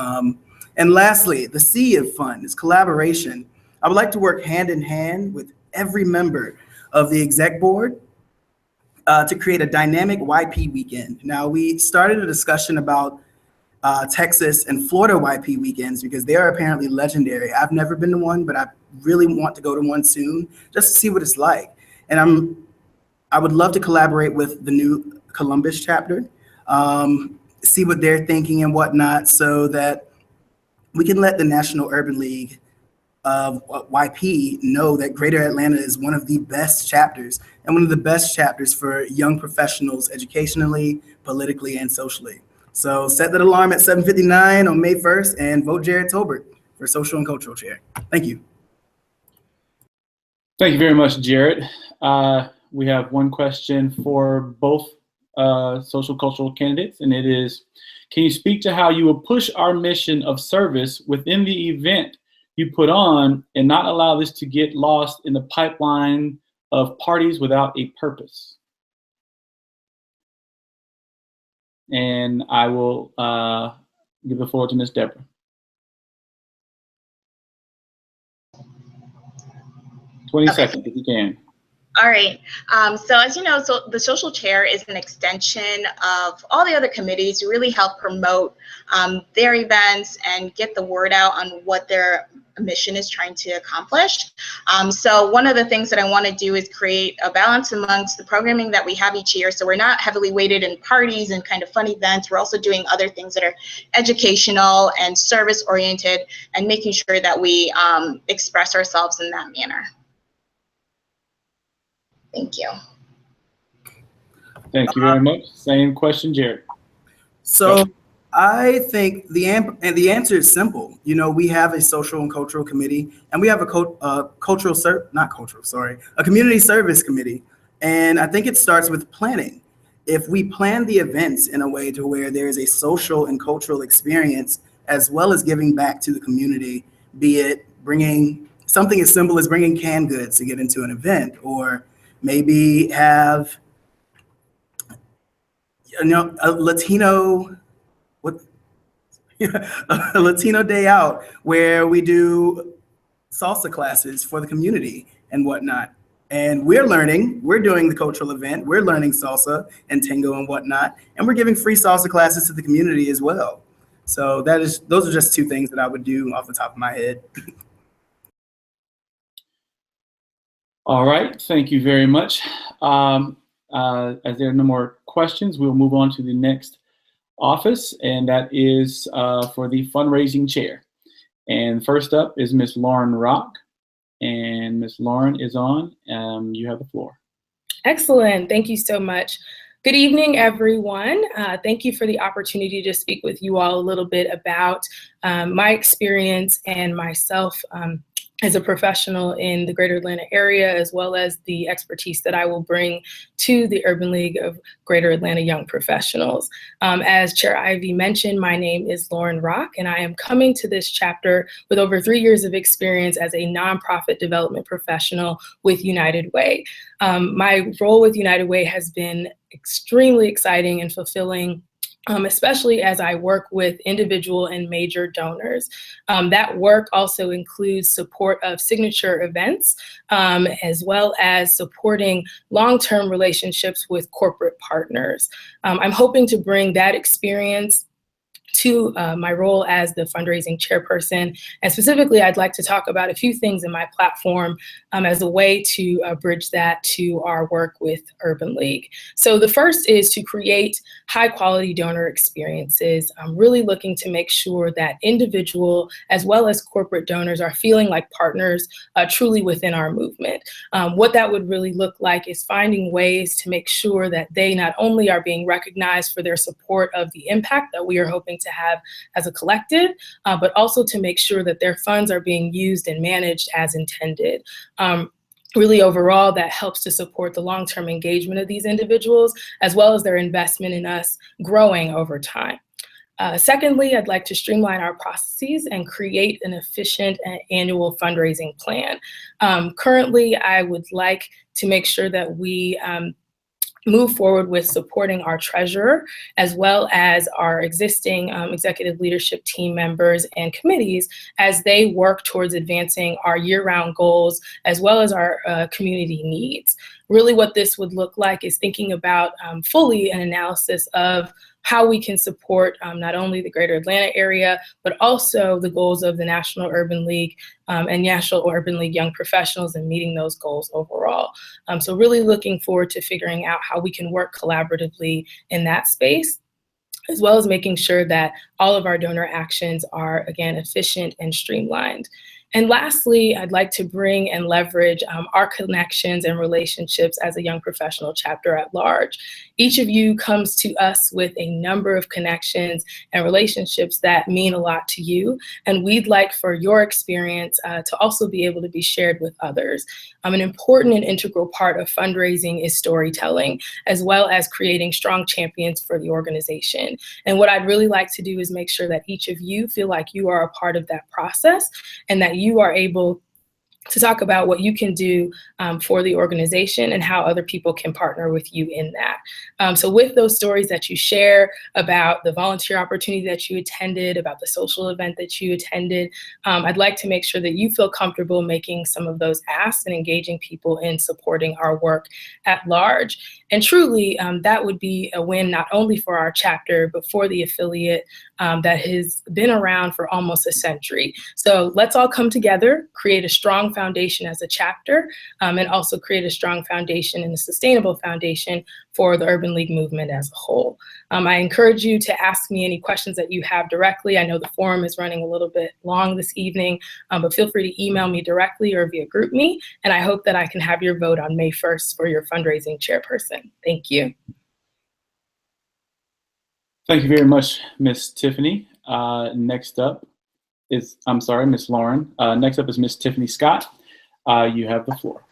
And lastly, the C of fun is collaboration. I would like to work hand in hand with every member of the exec board to create a dynamic YP weekend. Now, we started a discussion about Texas and Florida YP weekends because they are apparently legendary. I've never been to one, but I really want to go to one soon just to see what it's like. And I would love to collaborate with the new Columbus chapter, see what they're thinking and whatnot, so that we can let the National Urban League of YP know that Greater Atlanta is one of the best chapters, and one of the best chapters for young professionals educationally, politically, and socially. So set that alarm at 7:59 on May 1st and vote Jared Tolbert for Social and Cultural Chair. Thank you. Thank you very much, Jared. We have one question for both social cultural candidates, and it is, can you speak to how you will push our mission of service within the event you put on and not allow this to get lost in the pipeline of parties without a purpose? And I will give the floor to Ms. Deborah. Okay. 20 seconds if you can. All right. So as you know, so the social chair is an extension of all the other committees who really help promote their events and get the word out on what their mission is trying to accomplish. So one of the things that I want to do is create a balance amongst the programming that we have each year. So we're not heavily weighted in parties and kind of fun events. We're also doing other things that are educational and service oriented, and making sure that we express ourselves in that manner. Thank you. Thank you very much. Same question, Jared. So I think the answer is simple. You know, we have a social and cultural committee, and we have a community service committee. And I think it starts with planning. If we plan the events in a way to where there is a social and cultural experience, as well as giving back to the community, be it bringing something as simple as bringing canned goods to get into an event, or maybe have, you know, a Latino day out where we do salsa classes for the community and whatnot. And we're doing the cultural event, we're learning salsa and tango and whatnot, and we're giving free salsa classes to the community as well. So those are just two things that I would do off the top of my head. All right, thank you very much. As there are no more questions, we'll move on to the next office, and that is for the fundraising chair. And first up is Ms. Lauren Rock, and Ms. Lauren is on. You have the floor. Excellent, thank you so much. Good evening, everyone. Thank you for the opportunity to speak with you all a little bit about my experience and myself as a professional in the Greater Atlanta area, as well as the expertise that I will bring to the Urban League of Greater Atlanta Young Professionals. As Chair Ivy mentioned, my name is Lauren Rock, and I am coming to this chapter with over 3 years of experience as a nonprofit development professional with United Way. My role with United Way has been extremely exciting and fulfilling, especially as I work with individual and major donors. That work also includes support of signature events, as well as supporting long-term relationships with corporate partners. I'm hoping to bring that experience to my role as the fundraising chairperson. And specifically, I'd like to talk about a few things in my platform as a way to bridge that to our work with Urban League. So the first is to create high quality donor experiences. I'm really looking to make sure that individual as well as corporate donors are feeling like partners truly within our movement. What that would really look like is finding ways to make sure that they not only are being recognized for their support of the impact that we are hoping to have as a collective, but also to make sure that their funds are being used and managed as intended. Really overall, that helps to support the long-term engagement of these individuals, as well as their investment in us growing over time. Secondly, I'd like to streamline our processes and create an efficient annual fundraising plan. Currently, I would like to make sure that we move forward with supporting our treasurer, as well as our existing executive leadership team members and committees as they work towards advancing our year-round goals, as well as our community needs. Really what this would look like is thinking about fully an analysis of how we can support not only the greater Atlanta area, but also the goals of the National Urban League and National Urban League Young Professionals and meeting those goals overall. So really looking forward to figuring out how we can work collaboratively in that space, as well as making sure that all of our donor actions are, again, efficient and streamlined. And lastly, I'd like to bring and leverage our connections and relationships as a young professional chapter at large. Each of you comes to us with a number of connections and relationships that mean a lot to you, and we'd like for your experience to also be able to be shared with others. An important and integral part of fundraising is storytelling, as well as creating strong champions for the organization. And what I'd really like to do is make sure that each of you feel like you are a part of that process, and that you are able to talk about what you can do for the organization and how other people can partner with you in that. So with those stories that you share about the volunteer opportunity that you attended, about the social event that you attended, I'd like to make sure that you feel comfortable making some of those asks and engaging people in supporting our work at large. And truly, that would be a win not only for our chapter, but for the affiliate that has been around for almost a century. So let's all come together, create a strong foundation as a chapter, and also create a strong foundation and a sustainable foundation for the Urban League movement as a whole. I encourage you to ask me any questions that you have directly. I know the forum is running a little bit long this evening, but feel free to email me directly or via GroupMe, and I hope that I can have your vote on May 1st for your fundraising chairperson. Thank you. Thank you very much, Ms. Tiffany. Next up is, I'm sorry, Ms. Lauren. Next up is Ms. Tiffany Scott. You have the floor.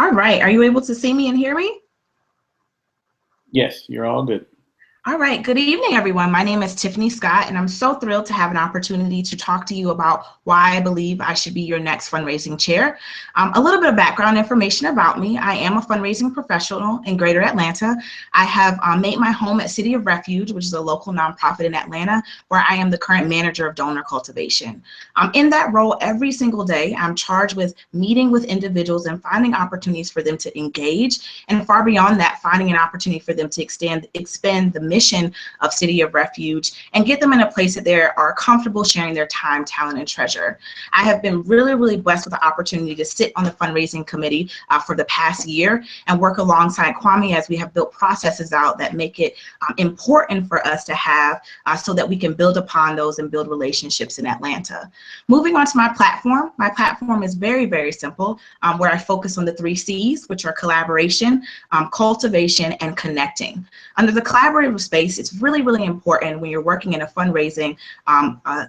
All right, are you able to see me and hear me? Yes, you're all good. All right, good evening, everyone. My name is Tiffany Scott, and I'm so thrilled to have an opportunity to talk to you about why I believe I should be your next fundraising chair. A little bit of background information about me. I am a fundraising professional in Greater Atlanta. I have made my home at City of Refuge, which is a local nonprofit in Atlanta, where I am the current manager of donor cultivation. In that role, every single day, I'm charged with meeting with individuals and finding opportunities for them to engage, and far beyond that, finding an opportunity for them to expand the mission of City of Refuge and get them in a place that they are comfortable sharing their time, talent, and treasure. I have been really, really blessed with the opportunity to sit on the fundraising committee for the past year and work alongside Kwame as we have built processes out that make it important for us to have so that we can build upon those and build relationships in Atlanta. Moving on to my platform is very, very simple, where I focus on the 3 C's, which are collaboration, cultivation, and connecting. Under the collaborative space, it's really, really important when you're working in a fundraising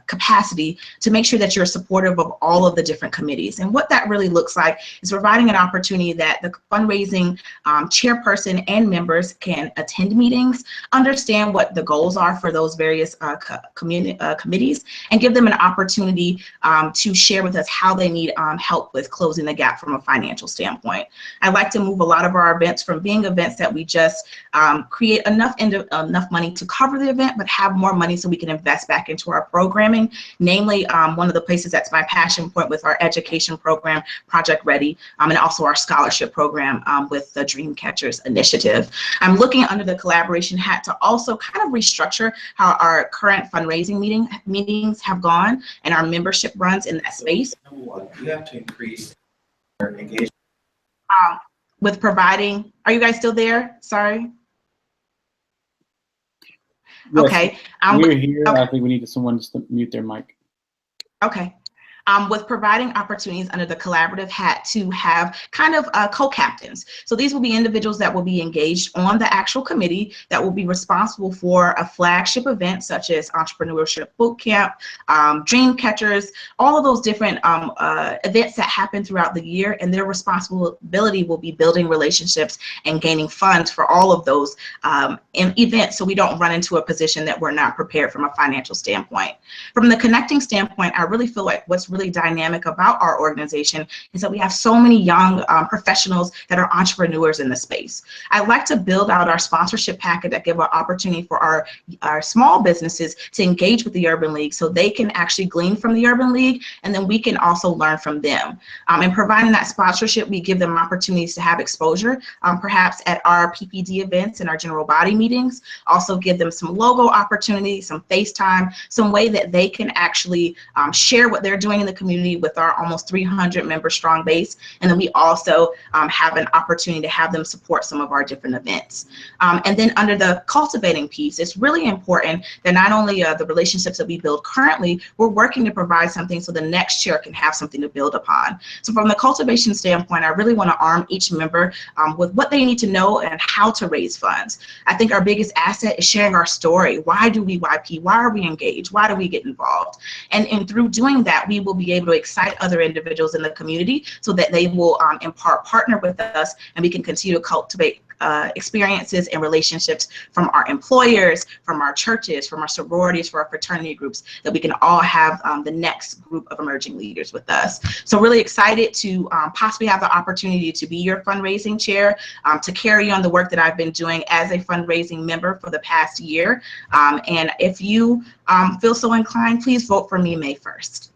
capacity to make sure that you're supportive of all of the different committees. And what that really looks like is providing an opportunity that the fundraising chairperson and members can attend meetings, understand what the goals are for those various committees, and give them an opportunity to share with us how they need help with closing the gap from a financial standpoint. I like to move a lot of our events from being events that we just create enough enough money to cover the event, but have more money so we can invest back into our programming. Namely, one of the places that's my passion point with our education program, Project Ready, and also our scholarship program with the Dream Catchers initiative. I'm looking under the collaboration hat to also kind of restructure how our current fundraising meetings have gone and our membership runs in that space. You have to increase our engagement. With providing, are you guys still there? Sorry. Yes, okay. We're here. Okay. I think we need someone to mute their mic. Okay. With providing opportunities under the collaborative hat to have kind of co-captains. So these will be individuals that will be engaged on the actual committee that will be responsible for a flagship event such as Entrepreneurship Bootcamp, Dream Catchers, all of those different events that happen throughout the year, and their responsibility will be building relationships and gaining funds for all of those events, so we don't run into a position that we're not prepared from a financial standpoint. From the connecting standpoint, I really feel like what's really dynamic about our organization is that we have so many young professionals that are entrepreneurs in the space. I like to build out our sponsorship packet that give an opportunity for our small businesses to engage with the Urban League so they can actually glean from the Urban League, and then we can also learn from them. In providing that sponsorship, we give them opportunities to have exposure, perhaps at our PPD events and our general body meetings, also give them some logo opportunities, some FaceTime, some way that they can actually share what they're doing in the community with our almost 300 member strong base. And then we also have an opportunity to have them support some of our different events. And then under the cultivating piece, it's really important that not only the relationships that we build currently, we're working to provide something so the next chair can have something to build upon. So from the cultivation standpoint, I really want to arm each member with what they need to know and how to raise funds. I think our biggest asset is sharing our story. Why do we YP? Why are we engaged? Why do we get involved? And through doing that, we will be able to excite other individuals in the community so that they will in part partner with us, and we can continue to cultivate experiences and relationships from our employers, from our churches, from our sororities, from our fraternity groups, that we can all have the next group of emerging leaders with us. So really excited to possibly have the opportunity to be your fundraising chair, to carry on the work that I've been doing as a fundraising member for the past year. And if you feel so inclined, please vote for me May 1st.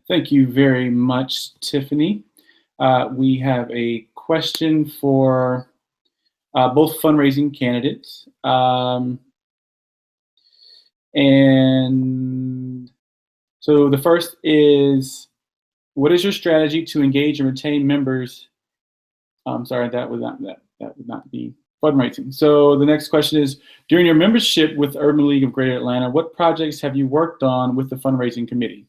Thank you very much, Tiffany. We have a question for both fundraising candidates. And so the first is, what is your strategy to engage and retain members? I'm sorry, that would not be fundraising. So the next question is, during your membership with Urban League of Greater Atlanta, what projects have you worked on with the fundraising committee?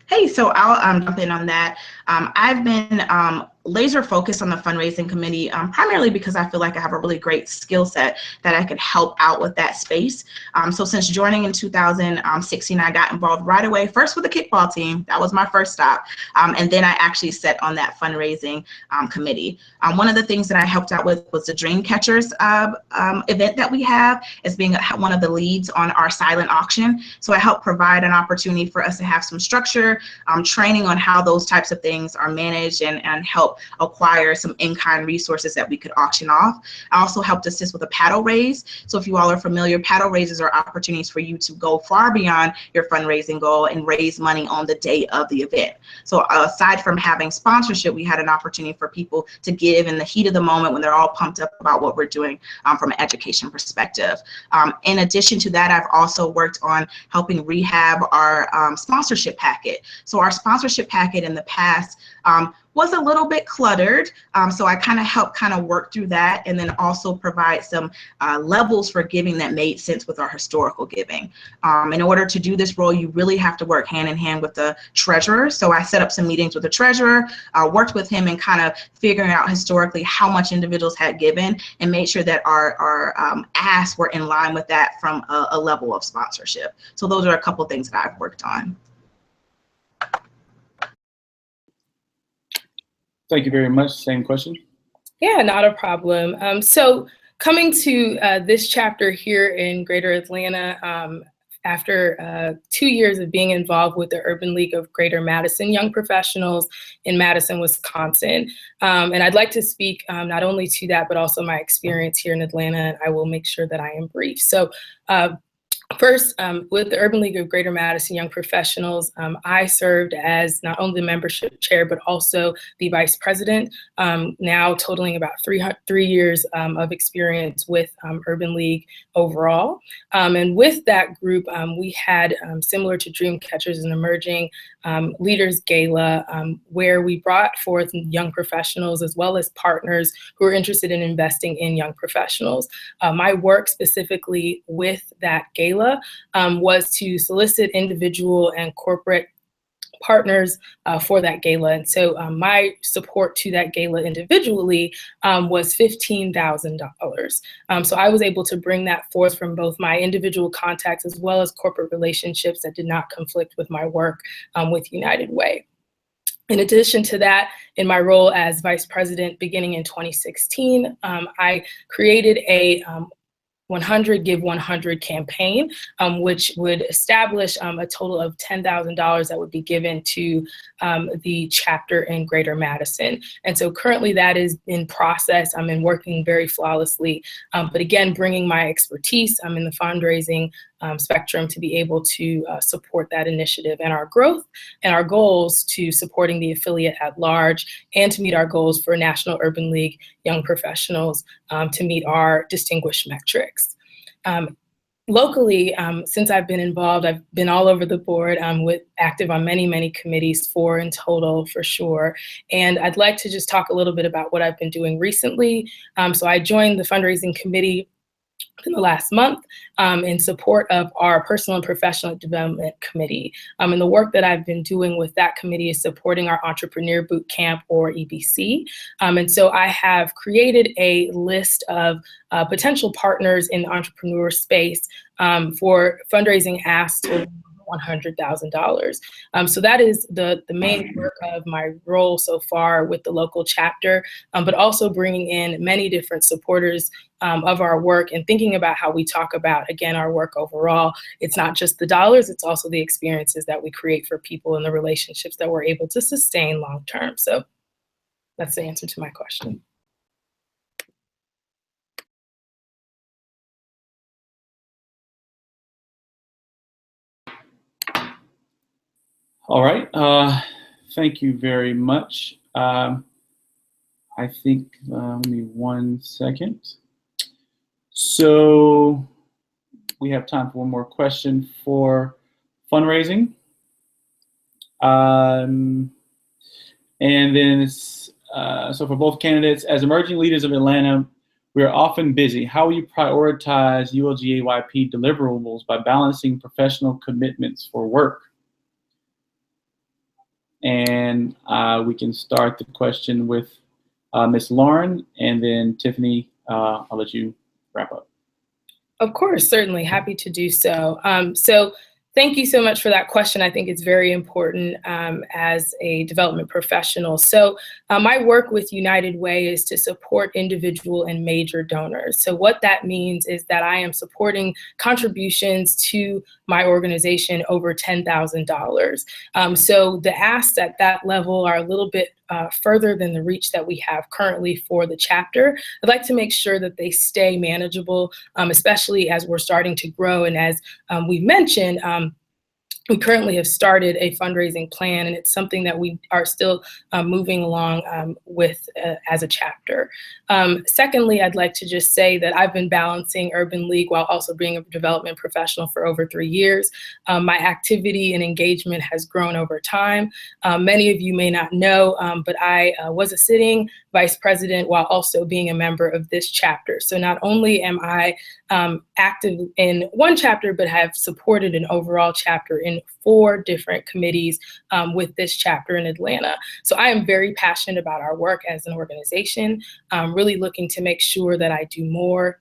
Hey, so I'll jump in on that. I've been laser focused on the fundraising committee, primarily because I feel like I have a really great skill set that I could help out with that space. So since joining in 2016, I got involved right away, first with the kickball team. That was my first stop. And then I actually sat on that fundraising committee. One of the things that I helped out with was the Dream Catchers event that we have as being one of the leads on our silent auction. So I helped provide an opportunity for us to have some structure, training on how those types of things are managed, and help acquire some in-kind resources that we could auction off. I also helped assist with a paddle raise. So if you all are familiar, paddle raises are opportunities for you to go far beyond your fundraising goal and raise money on the day of the event. So aside from having sponsorship, we had an opportunity for people to give in the heat of the moment when they're all pumped up about what we're doing from an education perspective. In addition to that, I've also worked on helping rehab our sponsorship packet. So our sponsorship packet in the past was a little bit cluttered. So I helped work through that, and then also provide some levels for giving that made sense with our historical giving. In order to do this role, you really have to work hand in hand with the treasurer. So I set up some meetings with the treasurer, worked with him and figuring out historically how much individuals had given, and made sure that our asks were in line with that from a level of sponsorship. So those are a couple things that I've worked on. Thank you very much. Same question. Yeah, not a problem. So coming to this chapter here in Greater Atlanta, after 2 years of being involved with the Urban League of Greater Madison Young Professionals in Madison, Wisconsin. And I'd like to speak not only to that, but also my experience here in Atlanta, and I will make sure that I am brief. So first, with the Urban League of Greater Madison Young Professionals, I served as not only the membership chair, but also the vice president, now totaling about 3 years of experience with Urban League overall. And with that group, we had, similar to Dream Catchers, an emerging leaders gala where we brought forth young professionals as well as partners who are interested in investing in young professionals. My work specifically with that gala was to solicit individual and corporate partners for that gala. And so my support to that gala individually was $15,000. So I was able to bring that forth from both my individual contacts as well as corporate relationships that did not conflict with my work with United Way. In addition to that, in my role as vice president beginning in 2016, I created a 100 Give 100 campaign, which would establish a total of $10,000 that would be given to the chapter in Greater Madison. And so currently that is in process. I'm working very flawlessly, but again, bringing my expertise in the fundraising spectrum to be able to support that initiative and our growth and our goals to supporting the affiliate at large and to meet our goals for National Urban League Young Professionals to meet our distinguished metrics. Locally, since I've been involved, I've been all over the board, active on many, many committees, 4 in total for sure. And I'd like to just talk a little bit about what I've been doing recently. So I joined the fundraising committee in the last month in support of our personal and professional development committee. And the work that I've been doing with that committee is supporting our Entrepreneur Boot Camp, or EBC. And so I have created a list of potential partners in the entrepreneur space for fundraising asks to $100,000. So that is the main work of my role so far with the local chapter, but also bringing in many different supporters of our work and thinking about how we talk about, again, our work overall. It's not just the dollars, it's also the experiences that we create for people and the relationships that we're able to sustain long term. So that's the answer to my question. All right, thank you very much. I think, let me 1 second. So we have time for one more question for fundraising. And then, so for both candidates, as emerging leaders of Atlanta, we are often busy. How will you prioritize ULGA-YP deliverables by balancing professional commitments for work? And we can start the question with Ms. Lauren, and then Tiffany, I'll let you wrap up. Of course, certainly, happy to do so. So thank you so much for that question. I think it's very important as a development professional. So my work with United Way is to support individual and major donors. So what that means is that I am supporting contributions to my organization over $10,000. So the asks at that level are a little bit further than the reach that we have currently for the chapter. I'd like to make sure that they stay manageable, especially as we're starting to grow. And as we've mentioned, we currently have started a fundraising plan, and it's something that we are still moving along with as a chapter. Secondly, I'd like to just say that I've been balancing Urban League while also being a development professional for over 3 years. My activity and engagement has grown over time. Many of you may not know, but I was a sitting vice president while also being a member of this chapter. So not only am I active in one chapter, but have supported an overall chapter in 4 different committees with this chapter in Atlanta. So I am very passionate about our work as an organization, really looking to make sure that I do more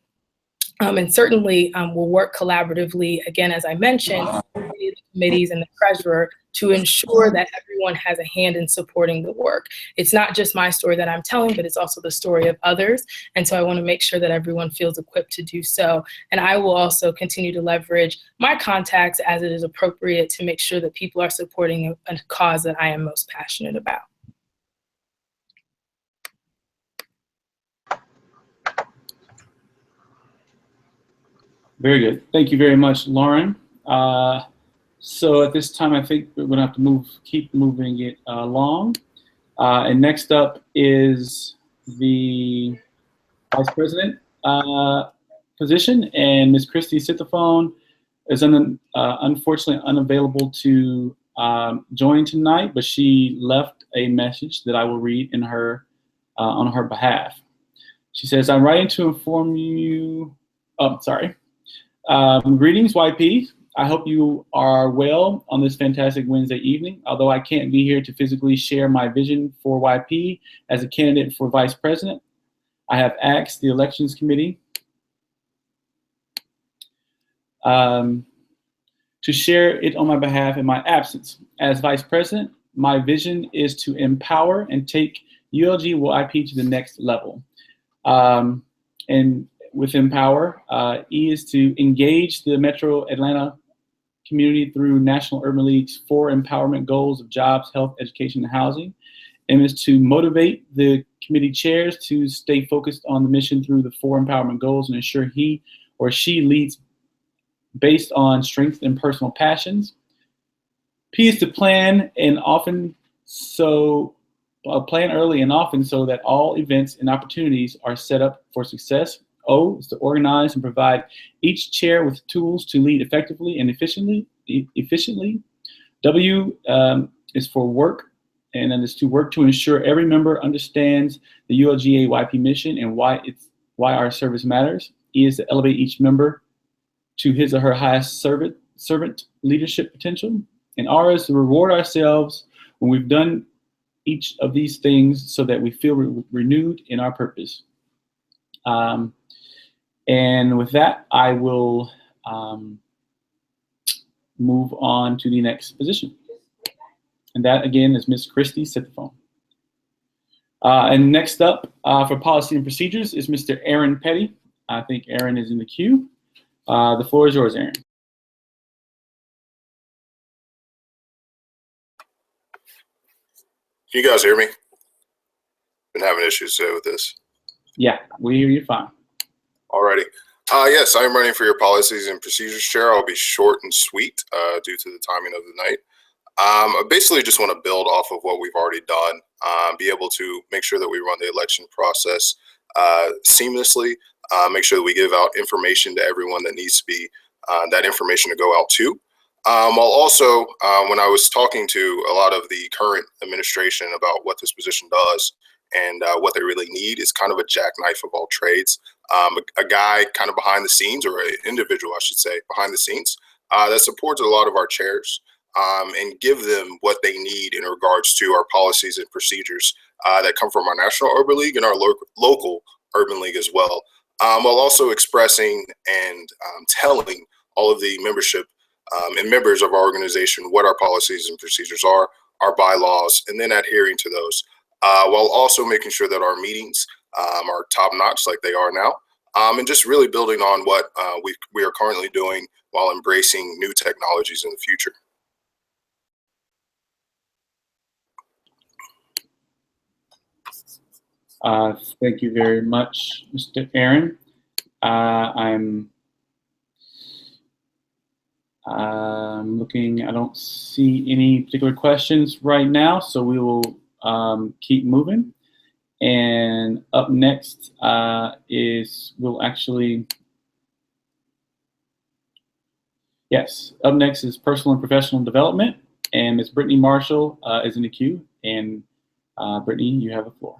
And certainly we'll work collaboratively, again, as I mentioned, with the committees and the treasurer to ensure that everyone has a hand in supporting the work. It's not just my story that I'm telling, but it's also the story of others. And so I want to make sure that everyone feels equipped to do so. And I will also continue to leverage my contacts as it is appropriate to make sure that people are supporting a cause that I am most passionate about. Very good. Thank you very much, Lauren. So at this time, I think we're going to have to keep moving it along. And next up is the Vice President position, and Ms. Christy Sithophone is unfortunately unavailable to join tonight, but she left a message that I will read in her on her behalf. She says, "I'm writing to inform you." Oh, sorry. Greetings, YP. I hope you are well on this fantastic Wednesday evening. Although I can't be here to physically share my vision for YP as a candidate for Vice President, I have asked the Elections Committee to share it on my behalf in my absence. As Vice President, my vision is to empower and take ULGA-YP to the next level. And with Empower, E is to engage the Metro Atlanta community through National Urban League's 4 empowerment goals of jobs, health, education, and housing. M is to motivate the committee chairs to stay focused on the mission through the 4 empowerment goals and ensure he or she leads based on strengths and personal passions. P is to plan early and often so that all events and opportunities are set up for success. O is to organize and provide each chair with tools to lead effectively and efficiently. W is for work, and then is to work to ensure every member understands the ULGA-YP mission and why our service matters. E is to elevate each member to his or her highest servant leadership potential. And R is to reward ourselves when we've done each of these things so that we feel renewed in our purpose. And with that, I will move on to the next position. And that, again, is Ms. Christy Sithophone. And next up for policy and procedures is Mr. Aaron Petty. I think Aaron is in the queue. The floor is yours, Aaron. Can you guys hear me? Been having issues today with this. Yeah, we hear you fine. Alrighty. Yes, I'm running for your policies and procedures chair. I'll be short and sweet due to the timing of the night. I basically just want to build off of what we've already done, be able to make sure that we run the election process seamlessly, make sure that we give out information to everyone that needs to be that information to go out to. While also, when I was talking to a lot of the current administration about what this position does and what they really need is kind of a jackknife of all trades, a guy kind of behind the scenes, or an individual, I should say, behind the scenes that supports a lot of our chairs and give them what they need in regards to our policies and procedures that come from our National Urban League and our local Urban League as well, while also expressing and telling all of the membership and members of our organization what our policies and procedures are, our bylaws, and then adhering to those, while also making sure that our meetings are top-notch like they are now, and just really building on what we are currently doing while embracing new technologies in the future. Thank you very much, Mr. Aaron. I'm looking, I don't see any particular questions right now, so we will keep moving. And up next up next is personal and professional development, and Ms. Brittany Marshall is in the queue. And Brittany, you have the floor.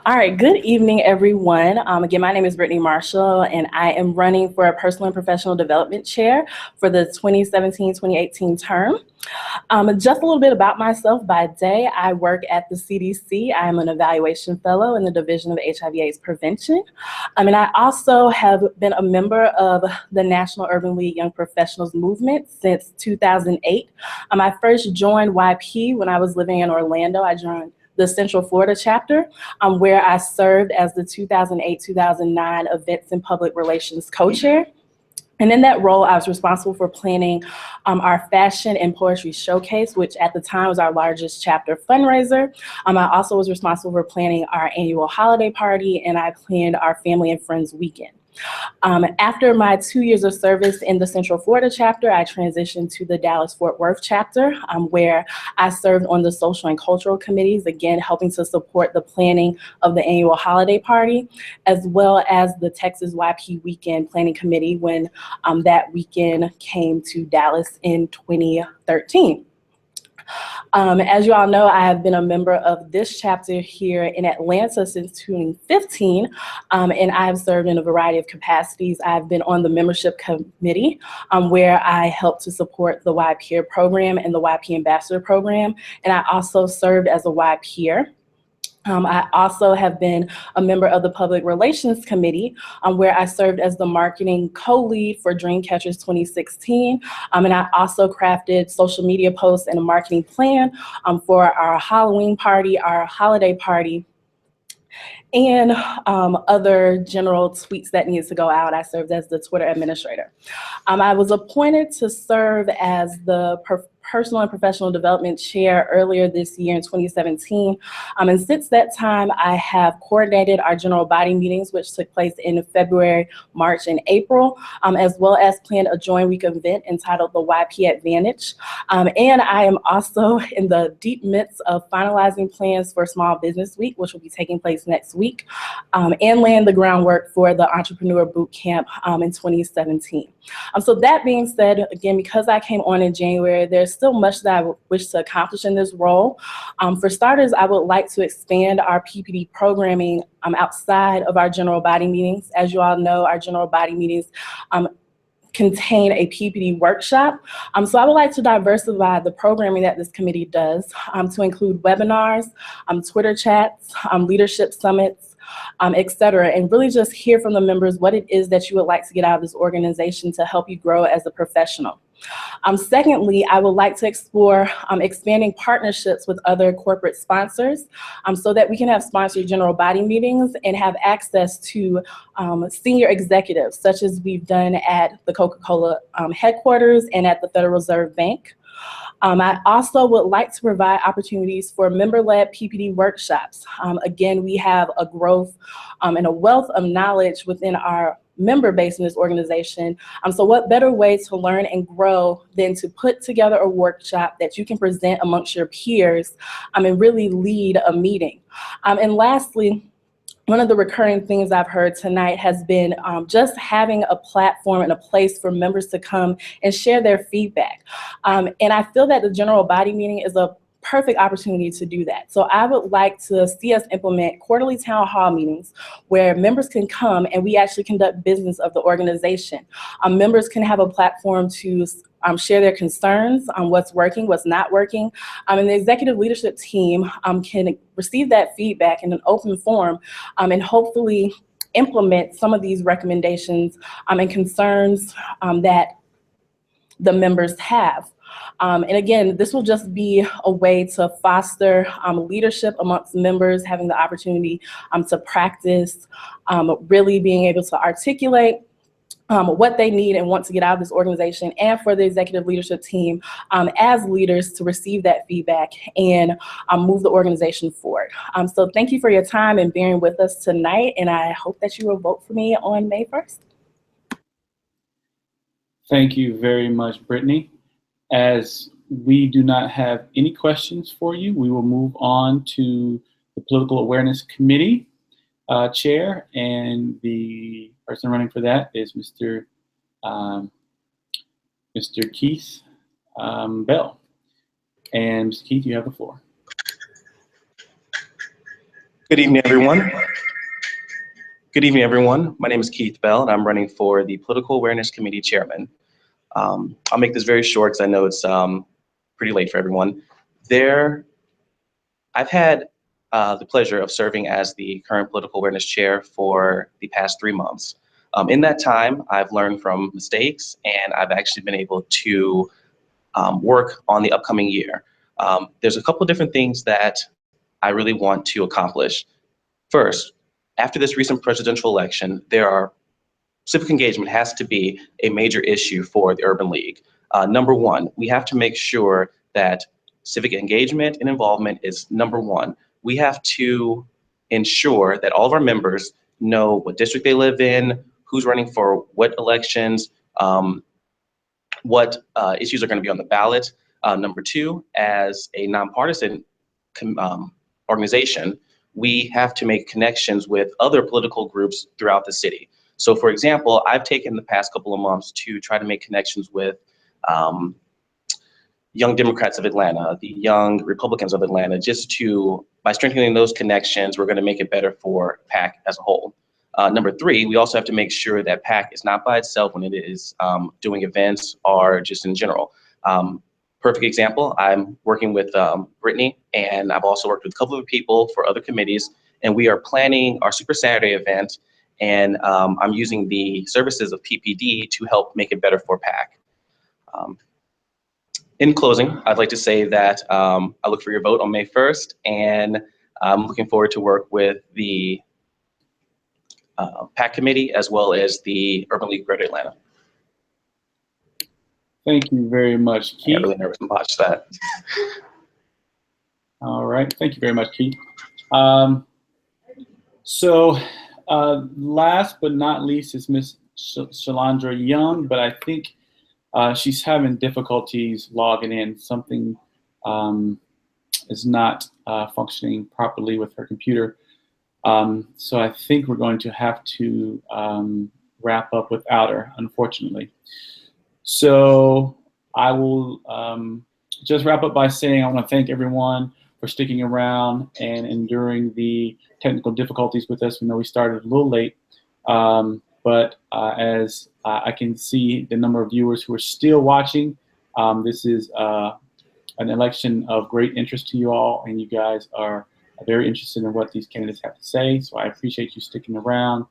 All right, good evening, everyone. Again, my name is Brittany Marshall, and I am running for a personal and professional development chair for the 2017-2018 term. Just a little bit about myself. By day, I work at the CDC. I am an evaluation fellow in the Division of HIV/AIDS Prevention. And I also have been a member of the National Urban League Young Professionals Movement since 2008. I first joined YP when I was living in Orlando. I joined the Central Florida chapter, where I served as the 2008-2009 Events and Public Relations co-chair. And in that role, I was responsible for planning our fashion and poetry showcase, which at the time was our largest chapter fundraiser. I also was responsible for planning our annual holiday party, and I planned our family and friends weekend. After my 2 years of service in the Central Florida chapter, I transitioned to the Dallas-Fort Worth chapter, where I served on the social and cultural committees, again, helping to support the planning of the annual holiday party, as well as the Texas YP Weekend Planning Committee when that weekend came to Dallas in 2013. As you all know, I have been a member of this chapter here in Atlanta since 2015, and I have served in a variety of capacities. I've been on the membership committee where I help to support the Y Peer program and the YP Ambassador program, and I also served as a Y Peer. I also have been a member of the Public Relations Committee, where I served as the marketing co-lead for Dreamcatchers 2016. And I also crafted social media posts and a marketing plan for our Halloween party, our holiday party, and other general tweets that needed to go out. I served as the Twitter administrator. I was appointed to serve as the Personal and Professional Development Chair earlier this year in 2017. And since that time, I have coordinated our general body meetings, which took place in February, March, and April, as well as planned a joint week event entitled the YP Advantage. And I am also in the deep midst of finalizing plans for Small Business Week, which will be taking place next week, and laying the groundwork for the Entrepreneur Boot Camp in 2017. So that being said, again, because I came on in January, there's still much that I wish to accomplish in this role. For starters, I would like to expand our PPD programming outside of our general body meetings. As you all know, our general body meetings contain a PPD workshop. So I would like to diversify the programming that this committee does to include webinars, Twitter chats, leadership summits, et cetera, and really just hear from the members what it is that you would like to get out of this organization to help you grow as a professional. Secondly, I would like to explore expanding partnerships with other corporate sponsors so that we can have sponsored general body meetings and have access to senior executives, such as we've done at the Coca-Cola headquarters and at the Federal Reserve Bank. I also would like to provide opportunities for member-led PPD workshops. Again, we have a growth and a wealth of knowledge within our member base in this organization. So what better way to learn and grow than to put together a workshop that you can present amongst your peers and really lead a meeting. And lastly, one of the recurring things I've heard tonight has been just having a platform and a place for members to come and share their feedback. And I feel that the general body meeting is a perfect opportunity to do that. So I would like to see us implement quarterly town hall meetings where members can come and we actually conduct business of the organization. Members can have a platform to share their concerns on what's working, what's not working, and the executive leadership team can receive that feedback in an open forum and hopefully implement some of these recommendations and concerns that the members have. And again, this will just be a way to foster leadership amongst members, having the opportunity to practice, really being able to articulate what they need and want to get out of this organization, and for the executive leadership team as leaders to receive that feedback and move the organization forward. So thank you for your time and bearing with us tonight, and I hope that you will vote for me on May 1st. Thank you very much, Brittany. As we do not have any questions for you, we will move on to the Political Awareness Committee chair, and the person running for that is Mr. Keith Bell. And Mr. Keith, you have the floor. Good evening, everyone. Good evening, everyone. My name is Keith Bell, and I'm running for the Political Awareness Committee Chairman. I'll make this very short because I know it's pretty late for everyone. I've had the pleasure of serving as the current Political Awareness Chair for the past 3 months. In that time, I've learned from mistakes, and I've actually been able to work on the upcoming year. There's a couple of different things that I really want to accomplish. First, after this recent presidential election, civic engagement has to be a major issue for the Urban League. Number one, we have to make sure that civic engagement and involvement is number one. We have to ensure that all of our members know what district they live in, who's running for what elections, what issues are going to be on the ballot. Number two, as a nonpartisan organization, we have to make connections with other political groups throughout the city. So for example, I've taken the past couple of months to try to make connections with Young Democrats of Atlanta, the Young Republicans of Atlanta, by strengthening those connections, we're going to make it better for PAC as a whole. Number three, we also have to make sure that PAC is not by itself when it is doing events or just in general. Perfect example, I'm working with Brittany, and I've also worked with a couple of people for other committees, and we are planning our Super Saturday event, and I'm using the services of PPD to help make it better for PAC. In closing, I'd like to say that I look for your vote on May 1st, and I'm looking forward to work with the PAC committee as well as the Urban League Greater Atlanta. Thank you very much, Keith. I'm really nervous to watch that. All right, thank you very much, Keith. Last but not least is Ms. Shalandra Young, but I think she's having difficulties logging in. Something is not functioning properly with her computer. So I think we're going to have to wrap up without her, unfortunately. So I will just wrap up by saying I want to thank everyone for sticking around and enduring the technical difficulties with us. We know we started a little late, but as I can see the number of viewers who are still watching, this is an election of great interest to you all, and you guys are very interested in what these candidates have to say. So I appreciate you sticking around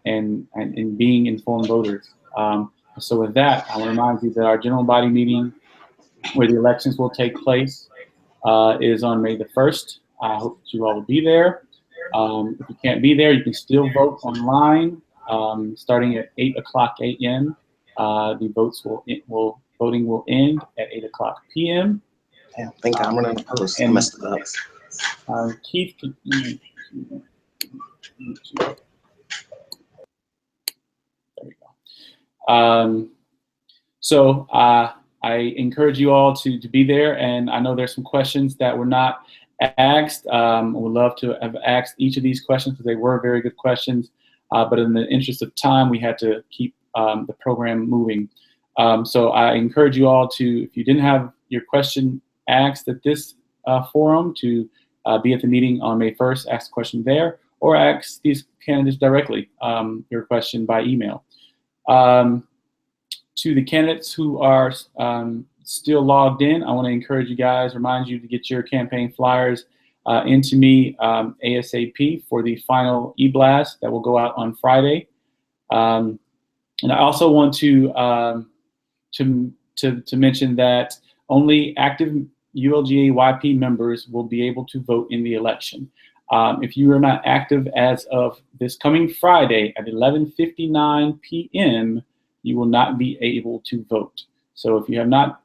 and being informed voters. So with that, I want to remind you that our general body meeting where the elections will take place is on May the 1st. I hope that you all will be there. If you can't be there, you can still vote online starting at 8:00 a.m. The voting will end at 8:00 p.m. Damn, I think I'm running the post. I messed it up. Keith, so I encourage you all to be there, and I know there's some questions that were not asked. I would love to have asked each of these questions because they were very good questions, but in the interest of time, we had to keep the program moving. So I encourage you all to, if you didn't have your question asked at this forum, to be at the meeting on May 1st, ask the question there, or ask these candidates directly your question by email. To the candidates who are still logged in, I want to encourage you guys, remind you to get your campaign flyers into me ASAP for the final e-blast that will go out on Friday. And I also want to mention that only active ULGA-YP members will be able to vote in the election. If you are not active as of this coming Friday at 11:59 p.m., you will not be able to vote. So if you have not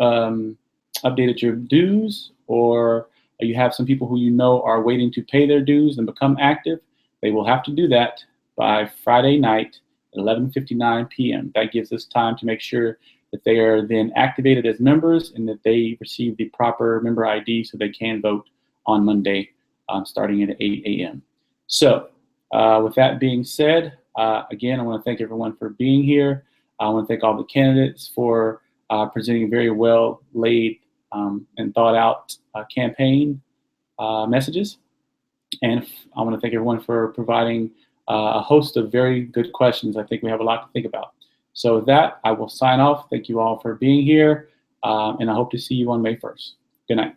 updated your dues, or you have some people who you know are waiting to pay their dues and become active, they will have to do that by Friday night at 11:59 p.m. That gives us time to make sure that they are then activated as members and that they receive the proper member ID so they can vote on Monday starting at 8 a.m. So with that being said, again, I want to thank everyone for being here. I want to thank all the candidates for presenting very well laid and thought out campaign messages. And I want to thank everyone for providing a host of very good questions. I think we have a lot to think about. So with that, I will sign off. Thank you all for being here, and I hope to see you on May 1st. Good night.